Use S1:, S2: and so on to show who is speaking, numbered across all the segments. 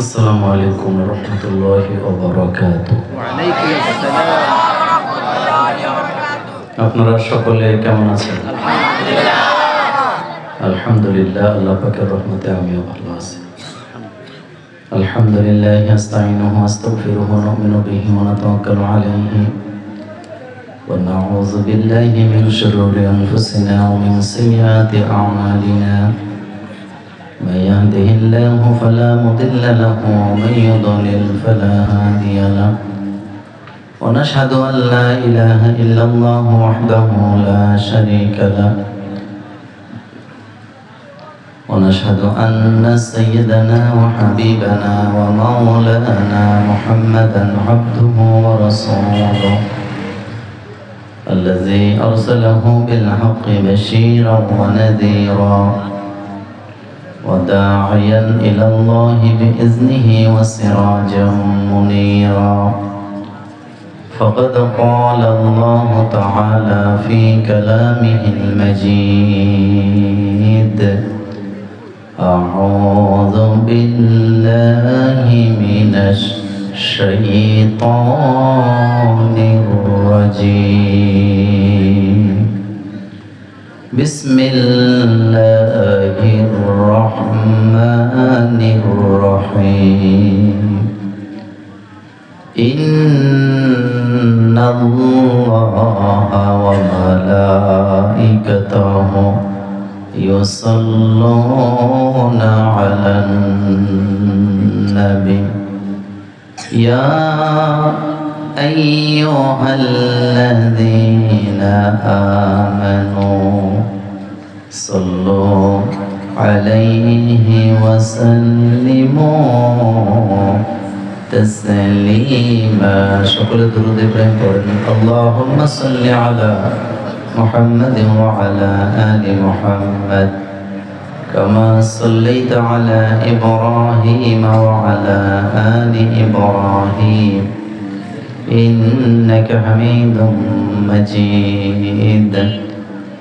S1: আসসালামু আলাইকুম রহমতুল্লাহি ওয়া বারাকাতুহু।
S2: ওয়ালাইকুম আসসালাম।
S1: আপনারা সকলে কেমন আছেন? আলহামদুলিল্লাহ, আল্লাহ পাকের রহমতে আমিও ভালো আছি। আলহামদুলিল্লাহ, আস্তাইনুহু আস্তাগফিরুহু ওয়া নু'মিনু বিহি ওয়া নাতাওয়াক্কালু আলাইহি ওয়া নাউযু বিল্লাহি মিন শুরুরি আনফুসিনা ওয়া মিন সাইয়্যাতি আ'মালিনা। من يهده الله فلا مضل له ومن يضلل فلا هادي له ونشهد أن لا إله إلا الله وحده لا شريك له ونشهد أن سيدنا وحبيبنا ومولانا محمدا عبده ورسوله الذي أرسله بالحق بشيرا ونذيرا وداعيا إلى الله بإذنه وسراجا منيرا. فقد قال الله تعالى في كلامه المجيد: أعوذ بالله من الشيطان الرجيم. بسم الله الرحمن الرحيم. إن الله وملائكته يصلون على النبي يا أيها الذين آمنوا صلوا عليه وسلموا تسليما. شكر درود إبراهيم. اللهم صل على محمد وعلى آل محمد كما صليت على إبراهيم وعلى آل إبراهيم إنك حميد مجيد.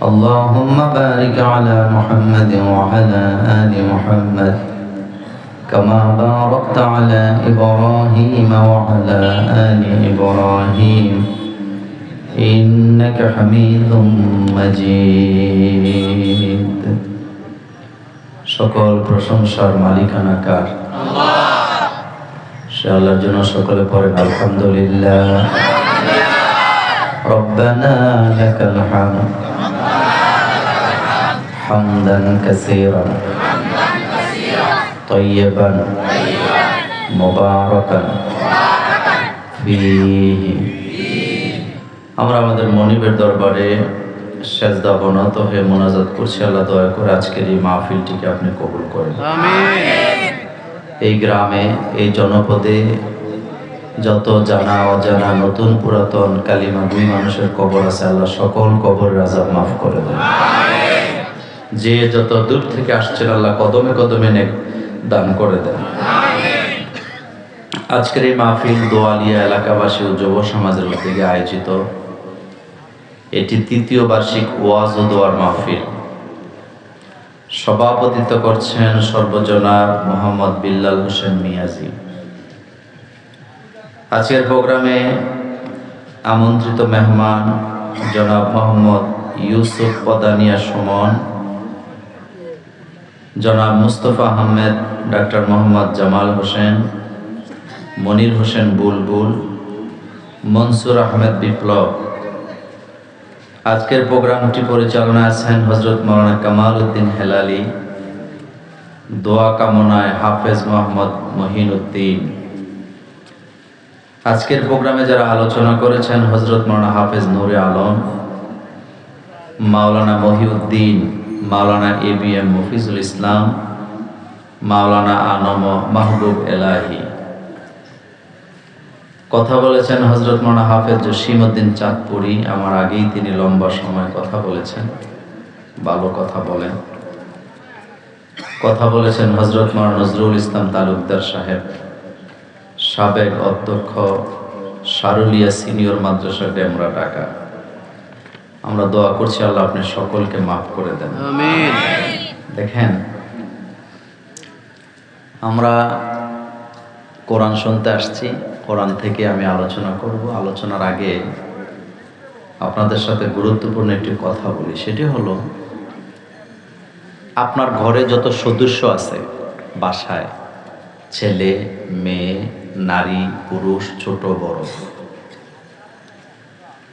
S1: اللهم بارك على محمد وعلى آل محمد كما باركت على إبراهيم وعلى آل إبراهيم إنك حميد مجيد. সকল প্রশংসার মালিকানা কার? সে আল্লাহর জন্য সকলে পড়েন আলহামদুলিল্লাহ। রব্বানা লাকাল হামদ হামদান কাসীরান তাইয়্যিবান মুবারাকান ফীহি। আমরা আমাদের মনিবের দরবারে সেজদা বনত হয়ে মোনাজাত করছি, আল্লাহ দয়া করে আজকের এই মাহফিলটিকে আপনি কবুল করেন।
S2: আমিন।
S1: এই গ্রামে, এই জনপদে যত জানা অজানা, নতুন পুরাতন কালিমা দুই মানুষের কবর আছে, আল্লাহ সকল কবরের আযাব মাফ করে দেন। যে যত দূর থেকে আসছেন, আল্লাহ কদমে কদমে নেক দান করে দেন। আজকের এই মাহফিল দোয়ালিয়া এলাকাবাসী ও যুব সমাজের উদ্যোগে আয়োজিত। এটি তৃতীয় বার্ষিক ওয়াজ ও দোয়ার মাহফিল। সভাপতিত্ব করছেন সর্বজনাব মোহাম্মদ বিল্লাল হোসেন মিয়াজি। আজকের প্রোগ্রামে আমন্ত্রিত মেহমান জনাব মোহাম্মদ ইউসুফ পদানিয়া সুমন, জনাব মুস্তফা আহমেদ, ডাক্তার মোহাম্মদ জামাল হোসেন, মনির হোসেন বুলবুল, মনসুর আহমেদ বিপ্লব। আজকের প্রোগ্রামটি পরিচালনা আছেন হযরত মাওলানা কামাল উদ্দিন হেলালি। দোয়া কামনায় হাফেজ মোহাম্মদ মহিনুদ্দিন। আজকের প্রোগ্রামে যারা আলোচনা করেছেন হযরত মাওলানা হাফেজ নূরে আলম, মাওলানা মহিউদ্দিন, মাওলানা এবিএম মফিজুল ইসলাম, মাওলানা আনম মাহবুব এলাহি। কথা বলেছেন হযরত মাওলানা হাফেজ জসিমউদ্দিন চাঁদপুরি। আমার আগেই তিনি লম্বা সময় কথা বলেছেন, ভালো কথা বলেন। কথা বলেছেন হযরত মাওলানা নজরুল ইসলাম তালুকদার সাহেব, সাবেক অধ্যক্ষ সারুলিয়া সিনিয়র মাদ্রাসা ডেমরা, ঢাকা। আমরা দোয়া করছি আল্লাহ আপনি সকলকে মাফ করে দেন।
S2: আমিন।
S1: দেখেন, আমরা কোরআন শুনতে আসছি, কোরআন থেকে আমি আলোচনা করব। আলোচনার আগে আপনাদের সাথে গুরুত্বপূর্ণ একটি কথা বলি, সেটি হলো আপনার ঘরে যত সদস্য আছে বাসায়, ছেলে মেয়ে নারী পুরুষ ছোট বড়,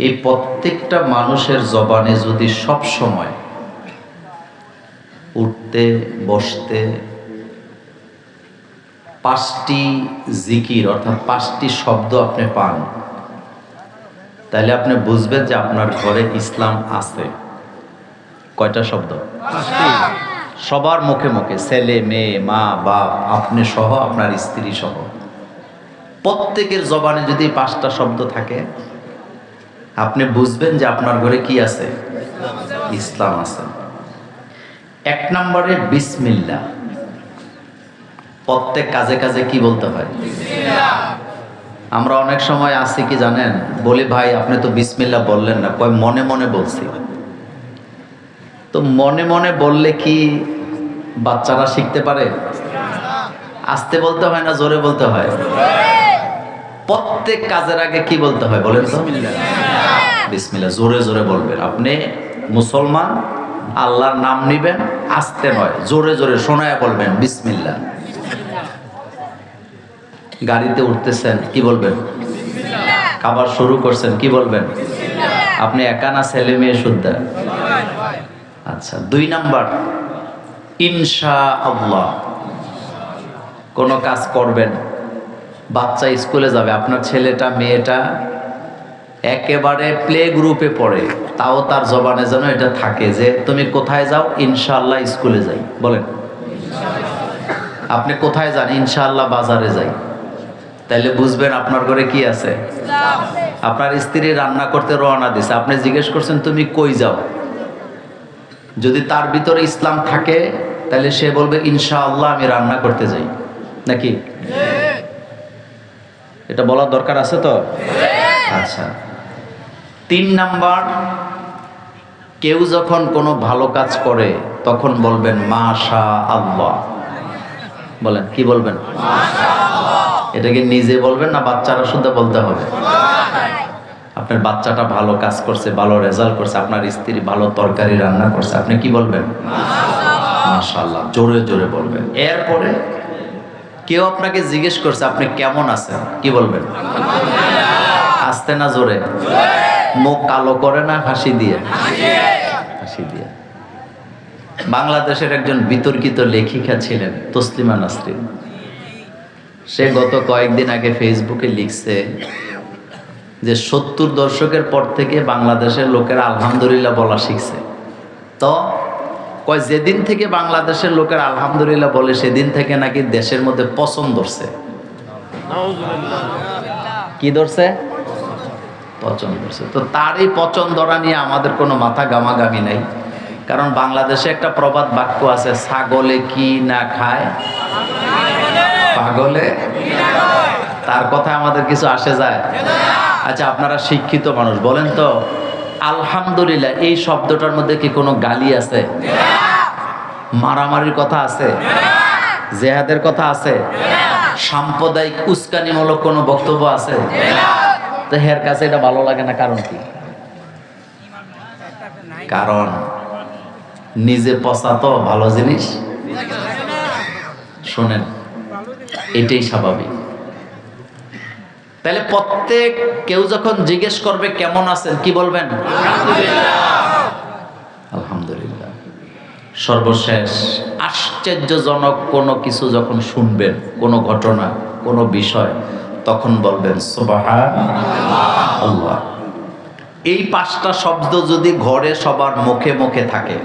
S1: এই প্রত্যেকটা মানুষের জবানে যদি সব সময় উঠতে বসতে 5টি জিকির অর্থাৎ 5টি শব্দ আপনি পান, তাহলে আপনি বুঝবেন যে আপনার ঘরে ইসলাম আছে। কয়টা শব্দ? সবার মুখে মুখে, ছেলে মেয়ে মা বাপ আপনি সহ আপনার স্ত্রী সহ প্রত্যেকের জবানে যদি 5টা শব্দ থাকে, আপনি বুঝবেন যে আপনার ঘরে কি আছে? ইসলাম আছে। 1 নম্বরে বিসমিল্লাহ। প্রত্যেক কাজে কাজে কি বলতে হয়? আমরা অনেক সময় আছি কি জানেন, বলি ভাই আপনি তো বিসমিল্লাহ বললেন না, কয় মনে মনে বলছি। তো মনে মনে বললে কি বাচ্চারা শিখতে পারে? আস্তে বলতে হয় না জোরে বলতে হয়? প্রত্যেক কাজের আগে কি বলতে হয় বলেন তো? বিসমিল্লাহ। জোরে জোরে বলবেন। আপনি মুসলমান, আল্লাহর নাম নিবেন, আস্তে নয় জোরে জোরে শোনায় বলবেন বিসমিল্লাহ। গাড়িতে উঠতেছেন কি বলবেন? খাবার শুরু করছেন কি বলবেন? আপনি একা না ছেলে মেয়ে শুদ্ধা? আচ্ছা। 2 নাম্বার ইনশাআল্লাহ। কোনো কাজ করবেন, বাচ্চা স্কুলে যাবে, আপনার ছেলেটা মেয়েটা একেবারে প্লে গ্রুপে পড়ে, তাও তার জবানে যেন এটা থাকে যে তুমি কোথায় যাও? ইনশাআল্লাহ স্কুলে যাই। বলেন আপনি কোথায় যান? ইনশাআল্লাহ বাজারে যাই। তাইলে বুঝবেন আপনার ঘরে কি আছে? আপনার স্ত্রী রান্না করতে রওনা দিছে, আপনি জিজ্ঞেস করছেন তুমি কই যাও? যদি তার ভিতরে ইসলাম থাকে তাহলে সে বলবে ইনশাআল্লাহ আমি রান্না করতে যাই, নাকি? এটা বলার দরকার আছে তো? আচ্ছা। 3 নাম্বার, কেউ যখন কোনো ভালো কাজ করে তখন বলবেন মাশাআল্লাহ। বলেন কি বলবেন? এটাকে নিজে বলবেন না বাচ্চারা শুদ্ধ বলতে হবে? আপনার বাচ্চাটা ভালো কাজ করছে, ভালো রেজাল্ট করছে, আপনার স্ত্রী ভালো তরকারি রান্না করছে, আপনি কি বলবেন? মাশাআল্লাহ। জোরে জোরে বলবেন। এরপরে কেউ আপনাকে জিজ্ঞেস করছে আপনি কেমন আছেন, কি বলবেন? আস্তে না জোরে? মুখ কালো করে না হাসি দিয়ে? হাসি দিয়ে। বাংলাদেশের একজন বিতর্কিত লেখিকা ছিলেন তসলিমা নাসরিন। সে গত কয়েকদিন আগে ফেসবুকে লিখছে যে 70 দশকের পর থেকে বাংলাদেশের লোকেরা আলহামদুলিল্লাহ বলা শিখছে। তো কয় যেদিন থেকে বাংলাদেশের লোকেরা আলহামদুলিল্লাহ বলে সেদিন থেকে নাকি দেশের মধ্যে পছন্দ ধরছে। কি ধরছে? পছন্দ ধরছে। তো তার এই পছন্দ ধরা নিয়ে আমাদের কোনো মাথা গামাগামি নাই, কারণ বাংলাদেশে একটা প্রবাদ বাক্য আছে, ছাগলে কি না খায় পাগলে। তার কথা আমাদের কিছু আসে যায়? আচ্ছা, আপনারা শিক্ষিত মানুষ, বলেন তো আলহামদুলিল্লাহ এই শব্দটার মধ্যে কি কোনো গালি আছে? মারামারির কথা আছে? জেহাদের কথা আছে? সাম্প্রদায়িক উস্কানিমূলক কোনো বক্তব্য আছে? তো হের কাছে এটা ভালো লাগে না, কারণ কি? কারণ নিজে পচা তো ভালো জিনিস শোনেন, এটাই স্বাভাবিক। তাহলে প্রত্যেক কেউ যখন জিজ্ঞেস করবে কেমন আছেন, কি বলবেন? আলহামদুলিল্লাহ। সর্বশেষ আশ্চর্যজনক কোনো কিছু যখন শুনবেন, কোনো ঘটনা, কোনো বিষয়, তখন বলবেন সুবহানাল্লাহ। এই 5টা শব্দ যদি ঘরে সবার মুখে মুখে থাকে,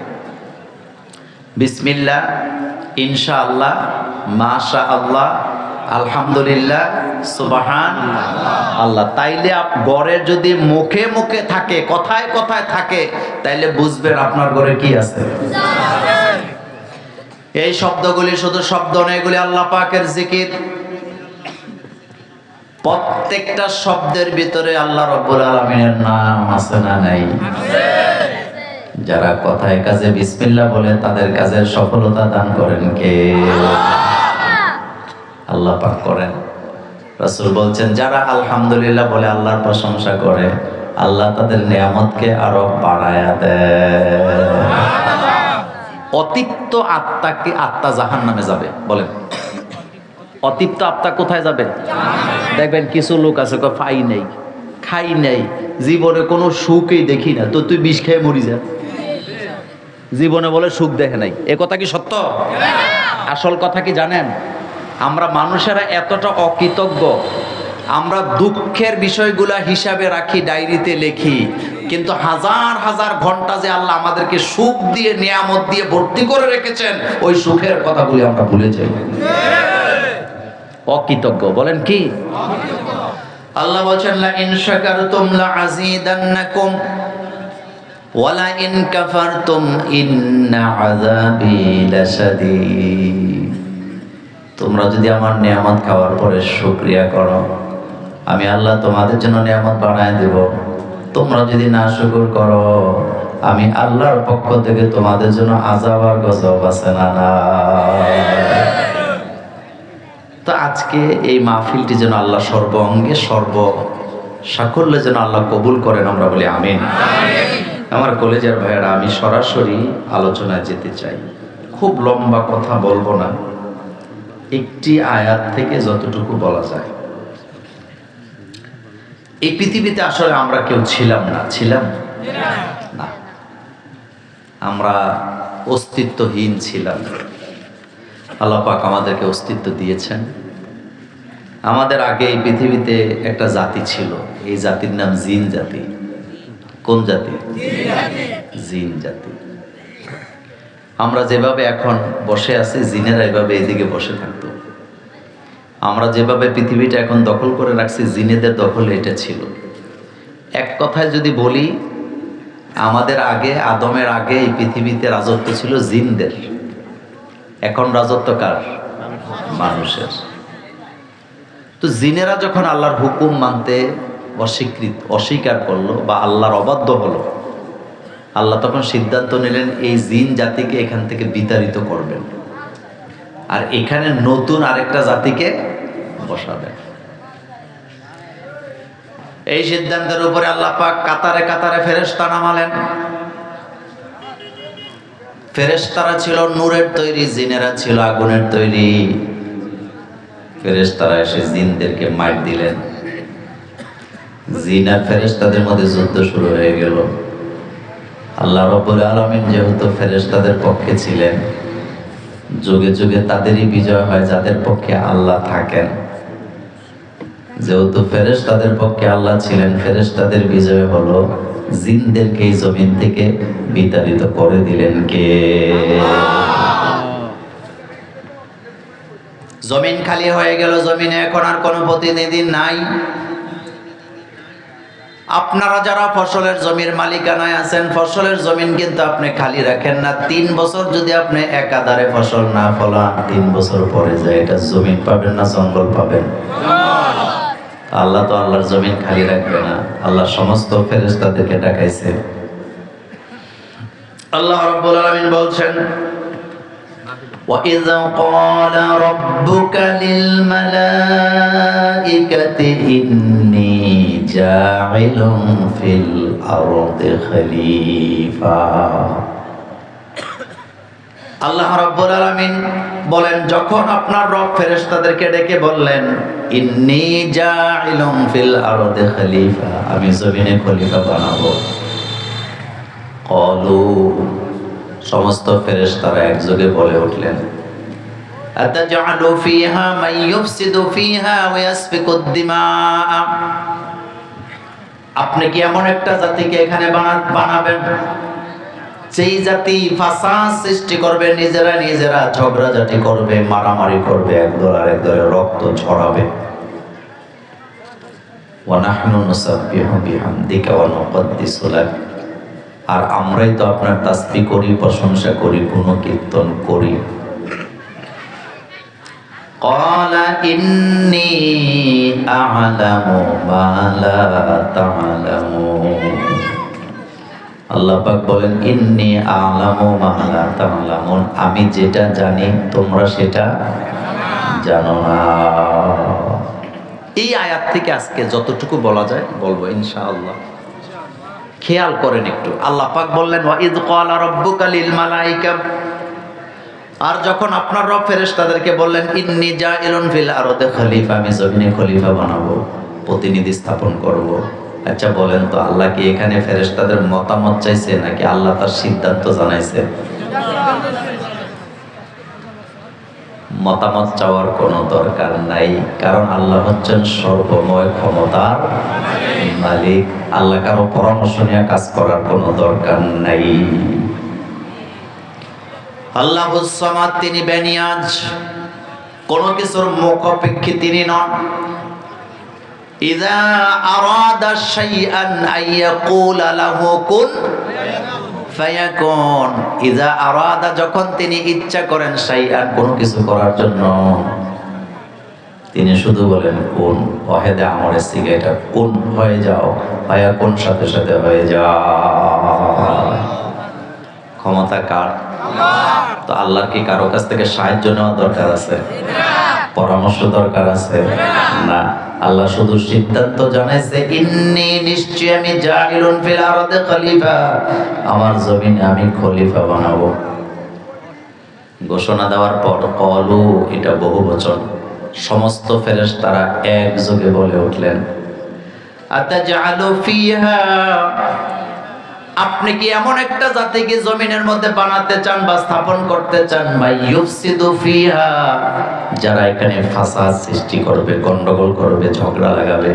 S1: বিসমিল্লাহ, ইনশাআল্লাহ, মাশাআল্লাহ, আলহামদুলিল্লাহ, সুবহানাল্লাহ, তাইলে ঘরের যদি মুখে মুখে থাকে, কথায় কথায় থাকে, তাইলে বুঝবেন আপনার ঘরে কি আছে। এই শব্দগুলি শুধু শব্দ নয়, এগুলি আল্লাহ পাকের জিকির। প্রত্যেকটা শব্দের ভিতরে আল্লাহ রাব্বুল আলামিনের নাম আছে না নাই? যারা কথায় কাজে বিসমিল্লাহ বলে তাদের কাজের সফলতা দান করেন কে? আল্লাহ পাক করেন। রাসূল বলছেন যারা আলহামদুলিল্লাহ বলে আল্লাহর প্রশংসা করে আল্লাহ তাদের নিয়ামতকে আরো বাড়ায়া দেয়। অতিপ্ত আত্মাকে আত্মা জাহান্নামে যাবে বলেন, অতিপ্ত আত্মা কোথায় যাবে? দেখবেন কিছু লোক আছে পাই নেই খাই নেই জীবনে কোনো সুখই দেখি না, তো তুই বিষ খেয়ে মরি যা, জীবনে বলে সুখ দেখে নাই। এ কথা কি সত্য? আসল কথা কি জানেন? আমরা মানুষেরা এতটা অকৃতজ্ঞ, আমরা দুঃখের বিষয়গুলা হিসাবে রাখি, ডায়েরিতে লিখি, কিন্তু হাজার হাজার ঘন্টা যে আল্লাহ আমাদেরকে সুখ দিয়ে নিয়ামত দিয়ে ভর্তি করে রেখেছেন ওই সুখের কথাগুলি আমরা ভুলে যাই। অকৃতজ্ঞ বলেন কি? আল্লাহ বলেন লা ইন শাকারতুম লা আযীদান্নাকুম ওয়া লা ইন কাফারতুম ইন্না আযাবি লাশাদীদ। তোমরা যদি আমার নিয়ামত খাওয়ার পরে শুকরিয়া করো আমি আল্লাহ তোমাদের জন্য নিয়ামত বাড়ায় দেব, তোমরা যদি না শুকর করো আমি আল্লাহর পক্ষ থেকে তোমাদের জন্য আযাব আর গজব আছে না। তো আজকে এই মাহফিলটি যেন আল্লাহ সর্ব অঙ্গে সর্ব সাকল্যে যেন আল্লাহ কবুল করেন, আমরা বলি আমিন। আমার কলেজের ভাইয়েরা, আমি সরাসরি আলোচনায় যেতে চাই, খুব লম্বা কথা বলবো না, একটি আয়াত থেকে যতটুকু বলা যায়। এই পৃথিবীতে আসলে আমরা কেউ ছিলাম না, আমরা অস্তিত্বহীন ছিলাম। আল্লাহ পাক আমাদেরকে অস্তিত্ব দিয়েছেন। আমাদের আগে এই পৃথিবীতে একটা জাতি ছিল, এই জাতির নাম জিন জাতি। কোন জাতি? জিন জাতি। আমরা যেভাবে এখন বসে আছি জিনেরা এভাবে এদিকে বসে থাকতো। আমরা যেভাবে পৃথিবীটা এখন দখল করে রাখছি জিনেদের দখলে এটা ছিল। এক কথায় যদি বলি, আমাদের আগে আদমের আগে এই পৃথিবীতে রাজত্ব ছিল জিনদের, এখন রাজত্ব কার? মানুষের। তো জিনেরা যখন আল্লাহর হুকুম মানতে অস্বীকার করলো বা আল্লাহর অবাধ্য হলো, আল্লাহ তখন সিদ্ধান্ত নিলেন এই জিন জাতিকে এখান থেকে বিতাড়িত করবেন আর এখানে নতুন আরেকটা জাতিকে বসাবেন। এই সিদ্ধান্তের উপরে আল্লাহ পাক কাতারে কাতারে ফেরেশতা নামালেন। ফেরেশতারা ছিল নূরের তৈরি, জিনেরা ছিল আগুনের তৈরি। ফেরেশতারা এসে জিনদেরকে মার দিলেন। জিন আর ফেরেশতাদের মধ্যে যুদ্ধ শুরু হয়ে গেল। আল্লাহ রাব্বুল আলামিন যেহেতু ফেরেশতাদের পক্ষে ছিলেন, যুগে যুগে তাদেরই বিজয় হয় যাদের পক্ষে আল্লাহ থাকেন। যেহেতু ফেরেশতাদের পক্ষে আল্লাহ ছিলেন, ফেরেশতাদের বিজয় হলো। জিনদেরকে এই জমিন থেকে বিতাড়িত করে দিলেন কে? জমিন খালি হয়ে গেল। জমিনে এখন আর কোনো প্রতিনিধি নাই। আপনারা যারা ফসলের জমির মালিকানায় আছেন, ফসলের জমিন কিন্তু আপনি খালি রাখেন না। 3 বছর যদি আপনি একাধারে ফসল না ফলান, 3 বছর পরে যায় এটা জমিন পাবেন না জঙ্গল পাবেন? আল্লাহ তো আল্লাহর জমিন খালি রাখবে না। আল্লাহ সমস্ত ফেরেশতাদেরকে ডাকাইছে। আল্লাহ রাব্বুল আলামিন বলছেন, وَإِذْ قَالَ رَبُّكَ لِلْمَلَائِكَةِ إِنِّي جَاعِلٌ فِي الْأَرْضِ خَلِيفَةً। আল্লাহ রাব্বুল আলামিন বলেন, যখন আপনার রব ফেরেশতাদেরকে ডেকে বললেন ইন্নী জাইলুম ফিল আরদি খলিফা, আমি জমিনে খলিফা বানাবো। ক্বালু, সমস্ত ফেরেশতারা একযোগে বলে উঠলেন, আতাজআলু ফিহা মান ইউফসিদু ফিহা ওয়া ইয়াসফিকুদ দিমা। আপনি কি এমন একটা জাতিকে এখানে বানাবেন যেই জাতি ফাসাদ সৃষ্টি করবে, নিজেরা ঝগড়াঝাটি করবে, মারামারি করবে, একদল আরেক দলের রক্ত ঝরাবে। ওয়া নাহনু নুসাব্বিহু বিহামদিকা ওয়া নুকদ্দিসু লাক, আর আমরাই তো আপনার তাসবিহ করি, প্রশংসা করি, গুণকীর্তন করি। ক্বালা ইন্নী আ'লামু মা লা তা'লামুন। আল্লাহ পাক বলেন ইন্নী আ'লামু মা লা তা'লামুন, আমি যেটা জানি তোমরা সেটা জানো না। এই আয়াত থেকে আজকে যতটুকু বলা যায় বলবো ইনশাআল্লাহ। খেয়াল করেন একটু, আল্লাহ পাক বললেন ওয়া ইয ক্বালা রাব্বুকা লিল মালাইকা, আর যখন আপনার রব ফেরেশতাদেরকে বললেন ইন্নী জাইলুন ফিল আরদি খলিফা, আমি জমিনে খলিফা বানাবো, প্রতিনিধি স্থাপন করব। আচ্ছা বলেন তো, আল্লাহ কি এখানে ফেরেশতাদের মতামত চাইছে নাকি আল্লাহ তার সিদ্ধান্ত জানাইছে? মতামত চাওয়ার কোনো দরকার নাই, কারণ আল্লাহ হচ্ছেন সর্বময় ক্ষমতার মালিক। আল্লাহ কারো পরামর্শ নিয়ে কাজ করার কোনো দরকার নাই। আল্লাহুস সামাদ, তিনি বেনিয়াজ, কোনো কিছুর মুখাপেক্ষী তিনি নন। ইযা আরাদা শাইআন আইয়াকুলা লাহু কুন ফায়াকুন, ইযা আরাদা, যখন তিনি ইচ্ছা করেন, শাইআন, কোনো কিছু করার জন্য, তিনি শুধু বলেন কুন, ওয়াহিদে আমরে সিগা, এটা কুন হয়ে যাও, ফায়াকুন, সাথে সাথে হয়ে যাও। ক্ষমতা কার? তো আল্লাহর কি কারো কাছ থেকে সাহায্য নেওয়া দরকার আছে? পরামর্শ দরকার আছে? না, আল্লাহ শুধু সিদ্ধান্ত জানাইছে ইন্নী, নিশ্চয় আমি জাইলুন ফিল আরদি খলিফা, আমার জমিনে আমি খলিফা বানাবো। ঘোষণা দেওয়ার পর ক্বালু, এটা বহুবচন, সমস্ত ফেরেশতারা একযোগে বলে উঠলেন আতাজআলু ফিহা, আপনি কি এমন একটা জাতিকে জমিনের মধ্যে বানাতে চান বা স্থাপন করতে চান, মাইয়ুফসিদু ফিহা, যারা এখানে ফাসাদ সৃষ্টি করবে, গন্ডগোল করবে, ঝগড়া লাগাবে।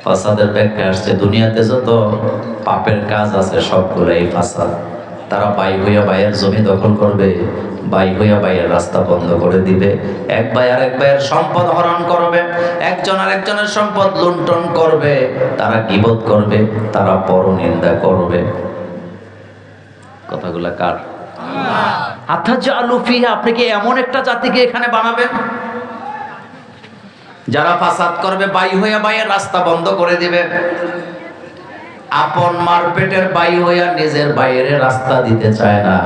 S1: ফাসাদের ব্যাখ্যা আসছে দুনিয়াতে যত পাপের কাজ আছে সবগুলাই ফাসাদ। তারা বাই হইয়া বাইয়ের জমি দখল করবে, বাই হইয়া বাইয়ের রাস্তা বন্ধ করে দিবে, এক ভাই আর এক ভাইয়ের সম্পদ হরণ করবে, একজন আর একজনের সম্পদ লুণ্ঠন করবে, তারা গীবত করবে, তারা পরনিন্দা করবে। কথাগুলা কার? আতাজআলু ফিহা, আপনি কি এমন একটা জাতিকে এখানে বানাবেন যারা ফাসাদ করবে, বাই হইয়া বাইয়ের রাস্তা বন্ধ করে দিবে, আপন মারপেটের বাই হইয়া নিজের বাইরে রাস্তা দিতে চায় না,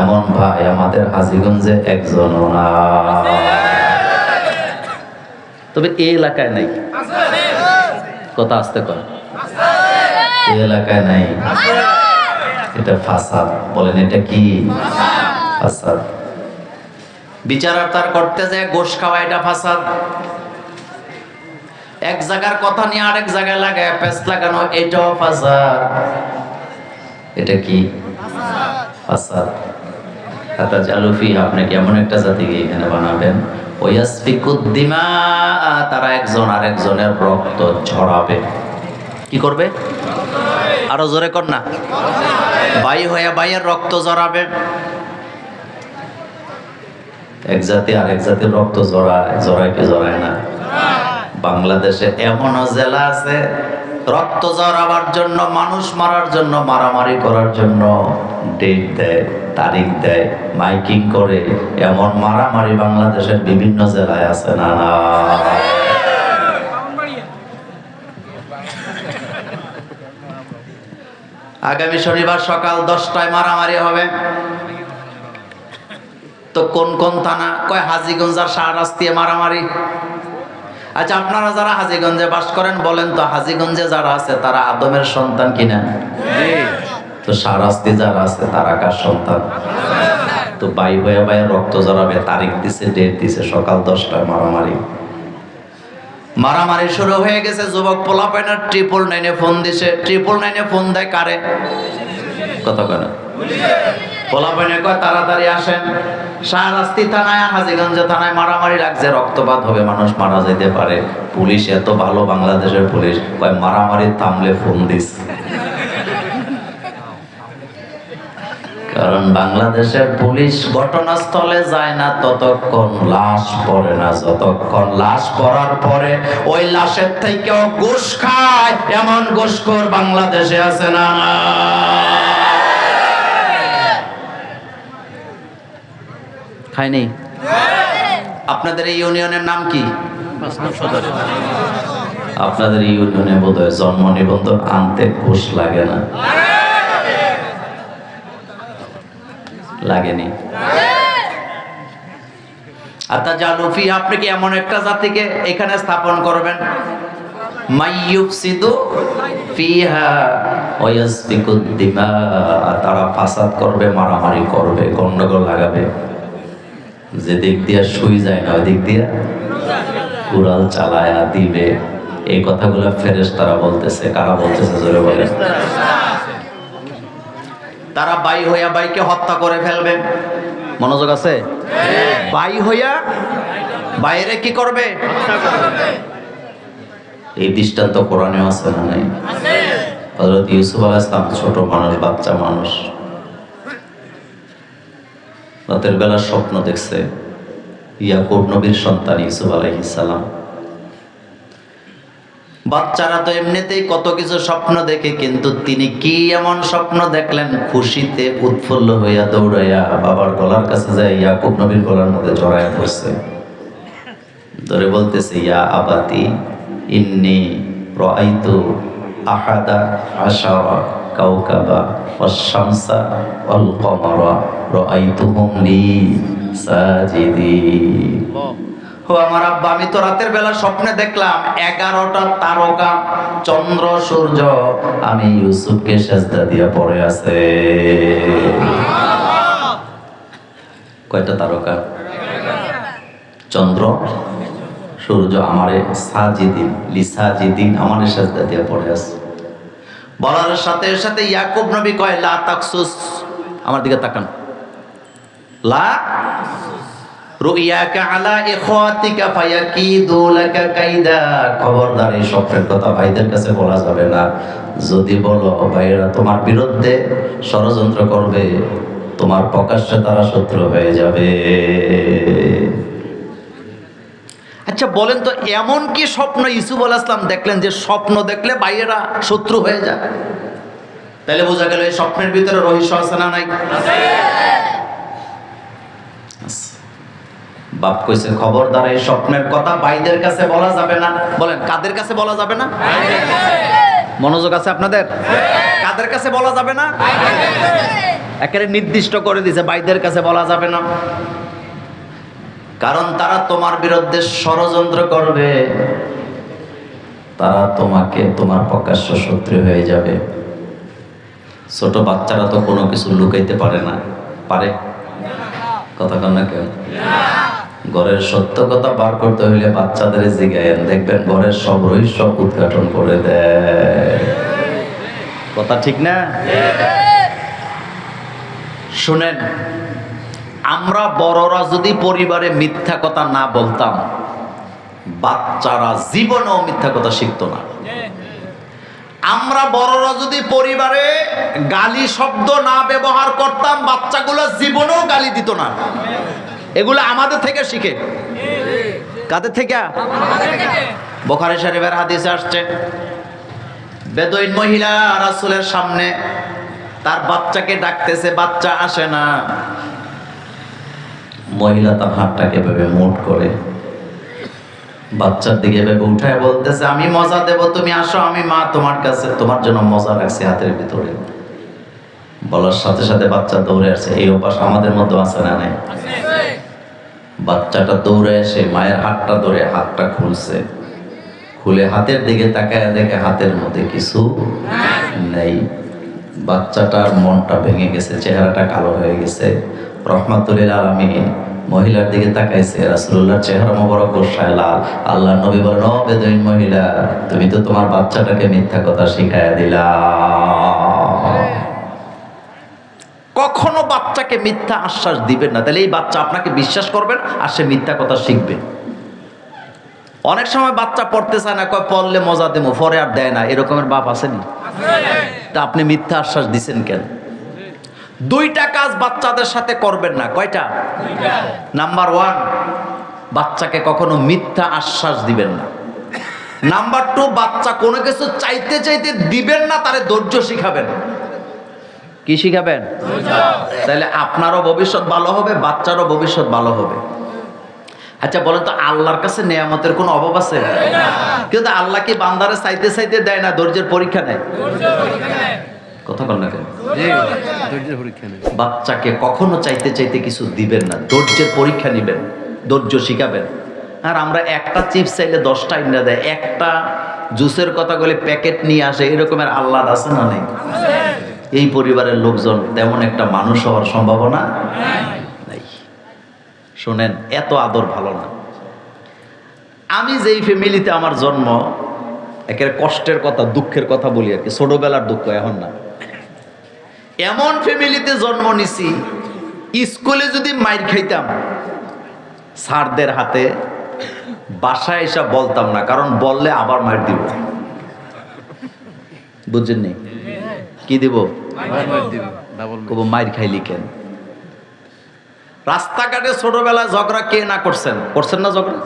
S1: এমন ভাই আমাদের হাজীগঞ্জে একজনও না। তবে এই এলাকায় নাই। কথা আসতে কর, এই এলাকায় নাই। এটা ফাসাদ। বলেন এটা কি? ফাসাদ। বিচার আচার করতে যায় গোশ খাওয়া, এটা ফাসাদ। এক জায়গার কথা নিয়ে আরেক জায়গায় লাগায় পেঁচ লাগানো, এটাও ফাসাদ। এটা কি? ফাসাদ। আতাজআলু ফিহা, আপনি কি এমন একটা জাতিকে এখানে বানাবেন, ওয়াসফিকুদ দিমা, তারা একজন আরেকজনের রক্ত ঝরাবে। কি করবে? আরো জোরে কর না। ভাই হয়ে ভাইয়ের রক্ত ঝরাবে। এক জাতি আরেক জাতির রক্ত জড়ায় কি জড়ায় না? বাংলাদেশে এমনও জেলা আছে রক্ত জড়াবার জন্য, মানুষ মারার জন্য, মারামারি করার জন্য ডেট দেয়, তারিখ দেয়, মাইকিং করে। এমন মারামারি বাংলাদেশের বিভিন্ন জেলায় আছে না? না, আগামী শনিবার সকাল 10টায় মারামারি হবে। তো কোন কোন থানা? কয় হাজীগঞ্জ আর শাহরাস্তিয়ে মারামারি। আচ্ছা, আপনারা যারা হাজীগঞ্জে বাস করেন বলেন তো, হাজীগঞ্জে যারা আছে তারা আদমের সন্তান কিনা? তো শাহরাস্তি যারা আছে তারা কার সন্তান? তো ভাই হয়ে ভাইয়ের রক্ত জড়াবে, তারিখ দিছে, ডেট দিছে, সকাল 10টায় মারামারি। মারামারি শুরু হয়ে গেছে। যুবক পোলাপাইনা 999 ফোন দিছে। 999 ফোন দেয় কারে? কত কেন? পোলাপাইনা কয় তাড়াতাড়ি আসেন। শাহরাস্তি থানায় আর হাজীগঞ্জ থানায় মারামারি লাগছে, রক্তপাত হবে, মানুষ মারা যেতে পারে। পুলিশ এত ভালো, বাংলাদেশের পুলিশ কয় মারামারি থামলে ফোন দিস। কারণ বাংলাদেশের পুলিশ ঘটনাস্থলে যায় না ততক্ষণ লাশ পড়ে না, যতক্ষণ লাশ পড়ার পরে ওই লাশের থেকেও ঘুষ খায়, এমন ঘুষখোর বাংলাদেশে আছে না? খায়নি? আপনাদের এই ইউনিয়নের নাম কি? আপনাদের এই ইউনিয়নে বোধহয় জন্ম নিবন্ধন আনতে ঘুষ লাগে না? লাগেনি? আতাজালু ফিহা, আপনি কি এমন একটা জাতিকে এখানে স্থাপন করবেন মাইয়ুফসিদু ফিহা ওয়া ইয়াসফিকুদ দিমা, তারা ফাসাদ করবে, মারামারি করবে, গন্ডগোল লাগাবে, যে দিক দিয়ে শুই যায় না ওই দিক দিয়ে উড়াল চালায়া দিবে। এই কথাগুলো ফেরেশতারা বলতেছে। কারা বলতেছে জোরে বলেন? তারা বাই হইয়া বাইকে হত্যা করে ফেলবে। মনোযোগ আছে? বাই হইয়া বাইরে কি করবে? এই দৃষ্টান্ত কোরআনেও আছে না নাই? হযরত ইউসুফ আলাইহিস সালাম ছোট মানুষ, বাচ্চা মানুষ, রাতের বেলা স্বপ্ন দেখছে। ইয়াকুব নবীর সন্তান ইউসুফ আলাইহিস সালাম। বাচ্চারা তো এমনিতেই কত কিছু স্বপ্ন দেখে, কিন্তু তিনি কি এমন স্বপ্ন দেখলেন, খুশিতে উৎফুল্ল হইয়া দৌড়াইয়া বাবার গলার কাছে যায়, ইয়াকুব নবীর গলার মধ্যে জড়াইয়া পড়ছে, ধরে বলতেছে, ইয়া আবাতি ইন্নী রাআইতু আহাদা আশারা কাওকাবা ওয়াশ-শামসা ওয়াল কমারা রাআইতুহুম লি সাজিদিন। ও আমার আব্বা, আমি তো রাতের বেলা স্বপ্নে দেখলাম 11টা তারকা, চন্দ্র সূর্য আমি ইউসুফকে সেজদা দিয়া পড়ে আছে। কয়টা তারকা? চন্দ্র সূর্য আমারে সাজিদিন, লিসাজিদিন, আমারে সেজদা দিয়া পড়ে আছে। বলার সাথে সাথে ইয়াকুব নবী কয়, লা তাকসুস, আমার দিকে তাকান, লা রুইয়াকা আলা ইখওয়াতিকা ফায়াকিদু লাকা কাইদা, খবরদার এই স্বপ্নের কথা ভাইদের কাছে বলা যাবে না। যদি বলো ভাইরা তোমার বিরুদ্ধে ষড়যন্ত্র করবে, তোমার প্রকাশ্যে তারা শত্রু হয়ে যাবে। আচ্ছা বলেন তো, এমন কি স্বপ্ন ইউসুফ আলাইহিস সালাম দেখলেন যে স্বপ্ন দেখলে ভাইয়েরা শত্রু হয়ে যায়? তাহলে বোঝা গেল এই স্বপ্নের ভিতরে রহস্য আছে না নাই? বাপ কইছে, খবরদার এই স্বপ্নের কথা ভাইদের কাছে বলা যাবে না। বলেন কাদের কাছে বলা যাবে না? মনোযোগ আছে আপনাদের? কাদের কাছে বলা যাবে না? একেবারে নির্দিষ্ট করে দিয়েছে, ভাইদের কাছে বলা যাবে না, কারণ তারা তোমার বিরুদ্ধে ষড়যন্ত্র করবে, তারা তোমাকে তোমার প্রকাশ্য শত্রু হয়ে যাবে। ছোট বাচ্চারা তো কোনো কিছু লুকাইতে পারে না, পারে? কথা কন না কেন? ঘরের সত্য কথা বার করতে হইলে বাচ্চাদের জিজ্ঞাসা, দেখবেন ঘরের সব রহস্য উদ্ঘাটন করে দেয়। কথা ঠিক না? শুনেন, আমরা বড়রা যদি পরিবারে মিথ্যা কথা না বলতাম, বাচ্চারা জীবনেও মিথ্যা কথা শিখতো না। আমরা বড়রা যদি পরিবারে গালি শব্দ না ব্যবহার করতাম, বাচ্চাগুলো জীবনেও গালি দিত না। এগুলো আমাদের থেকে শিখে। কাদের থেকে? বুখারী শরীফের হাদিসে আসছে, বেদুইন মহিলা রাসূলের সামনে তার বাচ্চাকে ডাকতেছে, বাচ্চা আসে না। মহিলা তার হাতটাকে ভেবে মুট করে বাচ্চার দিকে ভেবে উঠায় বলতেছে, আমি মজা দেব, তুমি আসো, আমি মা তোমার কাছে, তোমার জন্য মজা রাখছি হাতের ভিতরে। বলার সাথে সাথে বাচ্চা দৌড়ে আসে। এই অভ্যাস আমাদের মধ্যে আছে না নাই? বাচ্চাটা দৌড়ে এসে মায়ের হাতটা ধরে হাতটা খুলছে, খুলে হাতের দিকে তাকায় দেখে হাতের মধ্যে কিছু নেই। বাচ্চাটার মনটা ভেঙে গেছে, চেহারাটা কালো হয়ে গেছে। রহমাতুল লিল আলামিন মহিলার দিকে তাকাইছে, রাসূলুল্লাহর চেহারা মোবারক গোসায় লাল। আল্লাহর নবী বলেন, ও বেদুইন মহিলা, তুমি তো তোমার বাচ্চাটাকে মিথ্যা কথা শিখাইয়া দিলা। কখনো বাচ্চাকে মিথ্যা আশ্বাস দিবেন না, তাহলে এই বাচ্চা আপনাকে বিশ্বাস করবেন আর সে মিথ্যা কথা শিখবে। অনেক সময় বাচ্চা পড়তে চায় না, কয় পড়লে মজা দেবো, পরে আর দেয় না, এরকমের বাপ আসেনি? তা আপনি মিথ্যা আশ্বাস দিছেন কেন? দুইটা কাজ বাচ্চাদের সাথে করবেন না। কয়টা? নাম্বার 1, বাচ্চাকে কখনো মিথ্যা আশ্বাস দিবেন না। নাম্বার 2, বাচ্চা কোনো কিছু চাইতে চাইতে দিবেন না, তারে ধৈর্য শিখাবেন। কি শিখাবেন? তাহলে আপনারও ভবিষ্যৎ ভালো হবে, বাচ্চারও ভবিষ্যৎ ভালো হবে। আচ্ছা বলেন তো, আল্লাহর কাছে নেয়ামতের কোনো অভাব আছে? কিন্তু আল্লাহ কি বান্দারে চাইতে চাইতে দেয় না, ধৈর্যের পরীক্ষা নেয়? কথা বল না কেন? বাচ্চাকে কখনো চাইতে চাইতে কিছু দিবেন না, ধৈর্যের পরীক্ষা নিবেন। ধৈর্য শিখাবেন। আর আমরা একটা চিপস চাইলে 10টা ইন্ডা দেয়, একটা জুসের কথা বলে প্যাকেট নিয়ে আসে, এরকমের আল্লাহ আছে না নেই? এই পরিবারের লোকজন তেমন একটা মানুষ হওয়ার সম্ভাবনা নাই। শোনেন, এত আদর ভালো না। আমি যেই ফ্যামিলিতে আমার জন্ম, একের কষ্টের কথা দুঃখের কথা বলি আর কি, ছোটবেলার দুঃখ এখন না, এমন ফ্যামিলিতে জন্ম নিছি, স্কুলে যদি মাইর খাইতাম স্যারদের হাতে, বাসায় এসে বলতাম না, কারণ বললে আবার মার দিব। বুঝছেন নি? কি দিব? মাইর খাইলি কেন? রাস্তাঘাটে ছোটবেলায় ঝগড়া কে না করছেন? করছেন না ঝগড়া?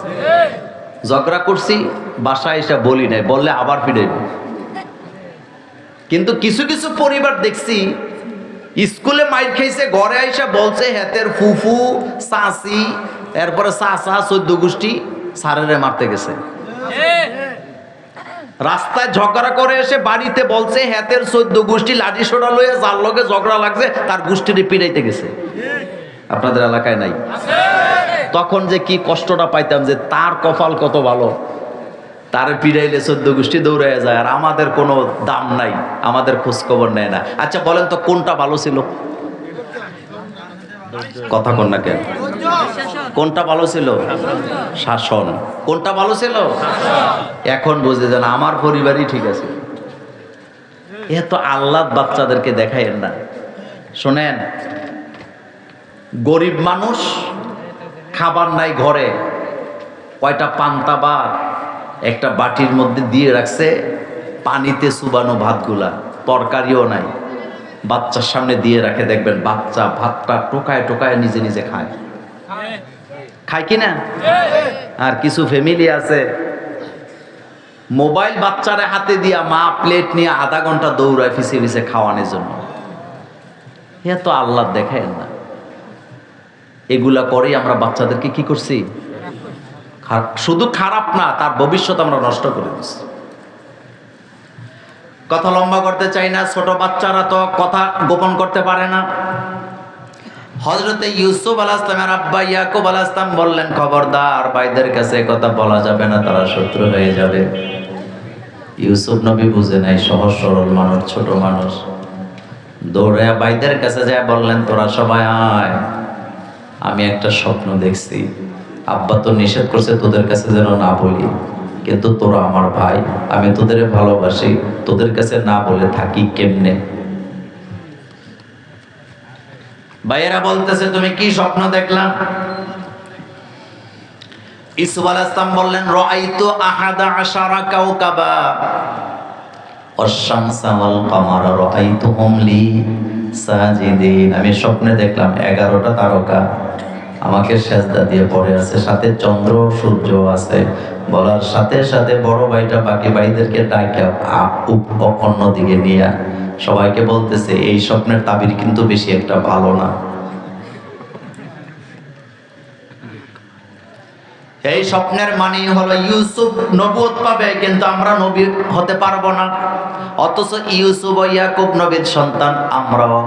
S1: ঝগড়া করছি, বাসায় এসে বলি নাই, বললে আবার ফিরে। কিন্তু কিছু কিছু পরিবার দেখছি স্কুলে মাইর খাইছে, ঘরে আইসা বলছে হেতের ফুফু চাচি, এরপরে চাচা 14 গোষ্ঠী স্যারেরে মারতে গেছে। রাস্তায় ঝগড়া করে এসে বাড়িতে বলছে হেতের 14 গোষ্ঠী লাঠি সোটা লইয়া যার লগে ঝগড়া লাগছে তার গোষ্ঠীরে পিড়াইতে গেছে। আপনাদের এলাকায় নাই? তখন যে কি কষ্টটা পাইতাম, যে তার কপাল কত ভালো, তার পিড়াইলে 14 গোষ্ঠী দৌড়াইয়া যায়, আর আমাদের কোনো দাম নাই, আমাদের খোঁজ খবর নেয় না। আচ্ছা বলেন তো, কোনটা ভালো ছিল? কথা কন না কেন? কোনটা ভালো ছিল? শাসন। কোনটা ভালো ছিল? এখন বুঝে যান আমার পরিবারই ঠিক আছে। এত আল্লাহ বাচ্চাদেরকে দেখাইেন না। শোনেন, গরিব মানুষ, খাবার নাই ঘরে, কয়টা পান্তা ভাত একটা বাটির মধ্যে দিয়ে রাখছে, পানিতে চুবানো ভাতগুলা, তরকারিও নাই, বাচ্চার সামনে দিয়ে রাখে, দেখবেন বাচ্চা ভাতটা টোকায় টোকায় নিজে নিজে খায়। খায় কি না? আর কিছু ফ্যামিলি আছে মোবাইল বাচ্চারে হাতে দিয়া, মা প্লেট নিয়ে আধা ঘন্টা দৌড়ায় ফিসে ফিসে খাওয়ানোর জন্য। এত আল্লাহ দেখেন না। এগুলা করেই আমরা বাচ্চাদেরকে কি করছি? শুধু খারাপ না, তার ভবিষ্যৎ আমরা নষ্ট করে দিচ্ছি। কথা লম্বা করতে চাই না, ছোট বাচ্চারা তো কথা গোপন করতে পারে না। হযরতে ইউসুফ আলাইহিস সালামের আব্বা ইয়াকুব আলাইহিস সালাম বললেন, খবরদার ভাইদের কাছে কথা বলা যাবে না, তারা শত্রু হয়ে যাবে। ইউসুফ নবী বুঝে নাই, সহজ সরল মানুষ, ছোট মানুষ, দৌড়ে ভাইদের কাছে যায় বললেন, তোরা সবাই আয়, আমি একটা স্বপ্ন দেখছি। আব্বা তো নিষেধ করছে তোদের কাছে যেন না বলি, কিন্তু তোরা আমার ভাই, আমি তোদের ভালোবাসি, তোদের কাছে না বলে থাকি কেমনে? ভাইয়েরা বলতেছে, তুমি কি স্বপ্ন দেখলাম? ইউসুফ আলাইহিস সালাম বললেন, রাআইতু আহাদা আশারা কাওকাবা ওয়াশ-শামসা ওয়াল কামারা রাআইতুহুম লি সাজিদিন। আমি স্বপ্নে দেখলাম 11টা তারকা আমাকে সেজদা দিয়ে পড়ে আছে, সাথে চন্দ্র সূর্য আছে। বলার সাথে সাথে বড় ভাইটা বাকি ভাইদেরকে ডাকে অন্যদিকে নিয়ে সবাইকে বলতেছে, এই স্বপ্নের তাবির কিন্তু বেশি একটা ভালো না। এই স্বপ্নের মানে হলো ইউসুফ নবুয়ত পাবে, কিন্তু আমরা নবী হতে পারবো না। অথচ ইউসুফ ও ইয়াকুব নবীর সন্তান, আমরাও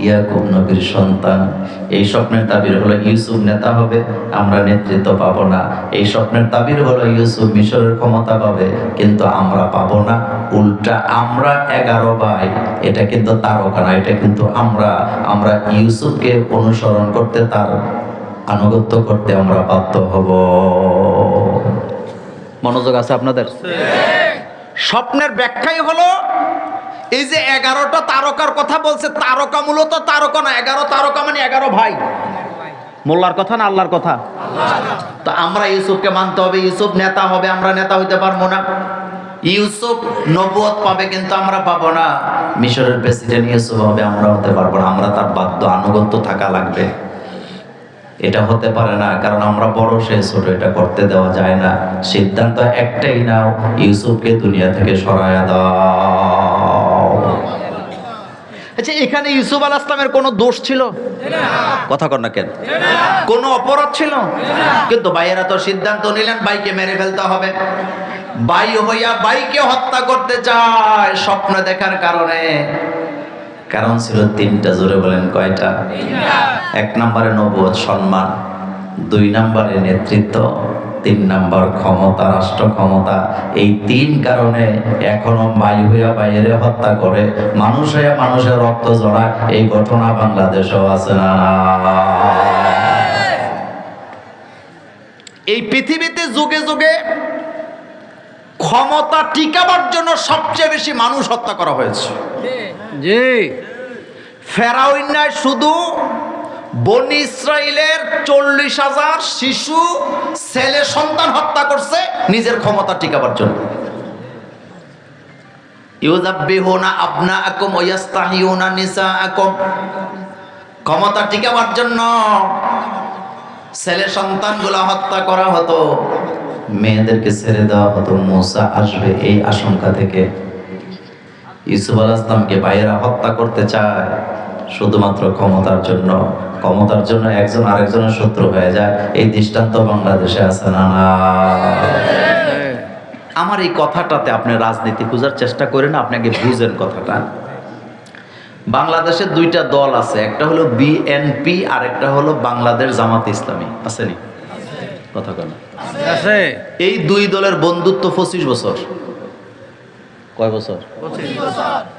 S1: ইয়াকুব নবীর সন্তান। এই স্বপ্নের তাবির হলো ইউসুফ নেতা হবে, আমরা নেতৃত্ব পাবো না। এই স্বপ্নের তাবির হলো ইউসুফ মিশরের ক্ষমতা পাবে, কিন্তু আমরা পাবো না। উল্টা আমরা 11 ভাই, এটা কিন্তু তারকা না, এটা কিন্তু আমরা ইউসুফকে অনুসরণ করতে, তার আনুগত্য করতে আমরা বাধ্য হব। মনোযোগ আছে আপনাদের? স্বপ্নের ব্যাখ্যাই হলো এই যে 11টা তারকার কথা বলছে, তারকা মূলত তারকা না, 11 তারকা মানে 11 ভাই। মোল্লার কথা না আল্লাহর কথা? তো আমরা ইউসুফকে মানতে হবে, ইউসুফ নেতা হবে, আমরা নেতা হইতে পারবো না। ইউসুফ নবুয়ত পাবে, কিন্তু আমরা পাবো না। মিশরের প্রেসিডেন্ট ইউসুফ হবে, আমরা হতে পারবো না। আমরা তার বাধ্য আনুগত্য থাকা লাগবে। এটা হতে পারে না, কারণ আমরা বড়, সে ছোট, এটা করতে দেওয়া যায় না। সিদ্ধান্ত একটাই নাও, ইউসুফকে দুনিয়া থেকে সরায়া দাও। আচ্ছা, এখানে ইউসুফ আলাইহিস সালামের কোনো দোষ ছিল? কথা কর না কেন? কোনো অপরাধ ছিল? কিন্তু ভাইয়েরা তো সিদ্ধান্ত নিলেন ভাইকে মেরে ফেলতে হবে। ভাই হইয়া ভাইকে হত্যা করতে চায় স্বপ্ন দেখার কারণে। কারণ ছিল 3টা, জোরে বলেন কয়টা? 1 নম্বরে নবুয়ত, সম্মান। 2 নম্বরে নেতৃত্ব, 3 নম্বর ক্ষমতা, রাষ্ট্র ক্ষমতা। এই 3 কারণে এখনো ভাই হইয়া বাইরে হত্যা করে, মানুষ হইয়া মানুষের রক্ত ঝরায়। এই ঘটনা বাংলাদেশেও আছে না?
S3: এই পৃথিবীতে যুগে যুগে ক্ষমতা টিকাবার জন্য সবচেয়ে বেশি মানুষ হত্যা করা হয়েছে।
S2: জি।
S3: ফেরাউন্নায় শুধু বনি ইসরাইলের 40,000 শিশু ছেলে সন্তান হত্যা করছে নিজের ক্ষমতা টিকাবার জন্য। ইউযাব্বিহুনা আবনাআকুম ওয়া ইস্তাহিয়ুনা নিসাআকুম, ক্ষমতা টিকাবার জন্য ছেলে সন্তানগুলো হত্যা করা হতো,
S1: মেয়েদেরকে ছেড়ে দেওয়া হতো মুসা আসবে এই আশঙ্কা থেকে। ইউসুফ আলাইহিস সালামকে ভাইয়েরা হত্যা করতে চায় শুধুমাত্র ক্ষমতার জন্য। ক্ষমতার জন্য একজন আরেকজনের শত্রু হয়ে যায়। এই দৃষ্টান্ত বাংলাদেশে আছে না?
S3: আমার এই কথাটাতে আপনি রাজনীতি খোঁজার চেষ্টা করেন, আপনাকে বুঝেন কথাটা। বাংলাদেশে 2টা দল আছে, একটা হলো বিএনপি আর একটা হলো বাংলাদেশ জামাত ইসলামী। আসেনি? কথা কেন?
S2: আছে।
S3: এই 2 দলের বন্ধুত্ব 25 বছর। কয় বছর?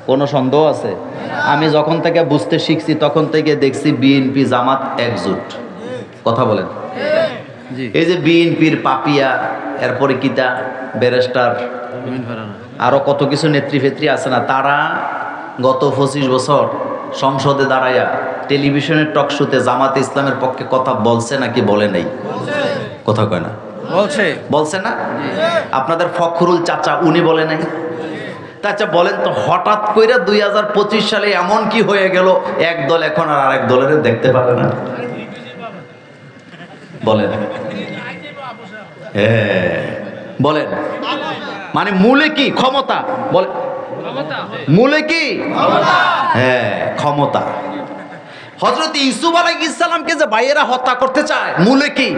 S3: কোনো সন্দেহ আছে? আমি যখন থেকে বুঝতে শিখছি তখন থেকে দেখছি বিএনপি জামাত একজোট। কথা বলেন।
S2: জি।
S3: এই যে বিএনপির পাপিয়া, এরপরে কিতা ব্যারিস্টার, আরো কত কিছু নেত্রী ফেত্রী আছে না, তারা গত 25 বছর সংসদে দাঁড়াইয়া টেলিভিশনের টক শোতে জামাত ইসলামের পক্ষে কথা বলছে নাকি বলে নাই? কথা কয় না? বলছে না? আপনাদের ফখরুল চাচা উনি বলে নাই? আচ্ছা বলেন তো, হঠাৎ কইরা 2025 সালে এমন কি হয়ে গেল এক দল এখন আর আরেক দলের দেখতে পারে না? বলেন। হ্যাঁ বলেন, মানে মূলে কি? ক্ষমতা। বলে মূলে কি? হ্যাঁ, ক্ষমতা। হযরত ইউসুফ আলাইহিস সালামকে যে ভাইয়েরা হত্যা করতে চায়, মূলে কি?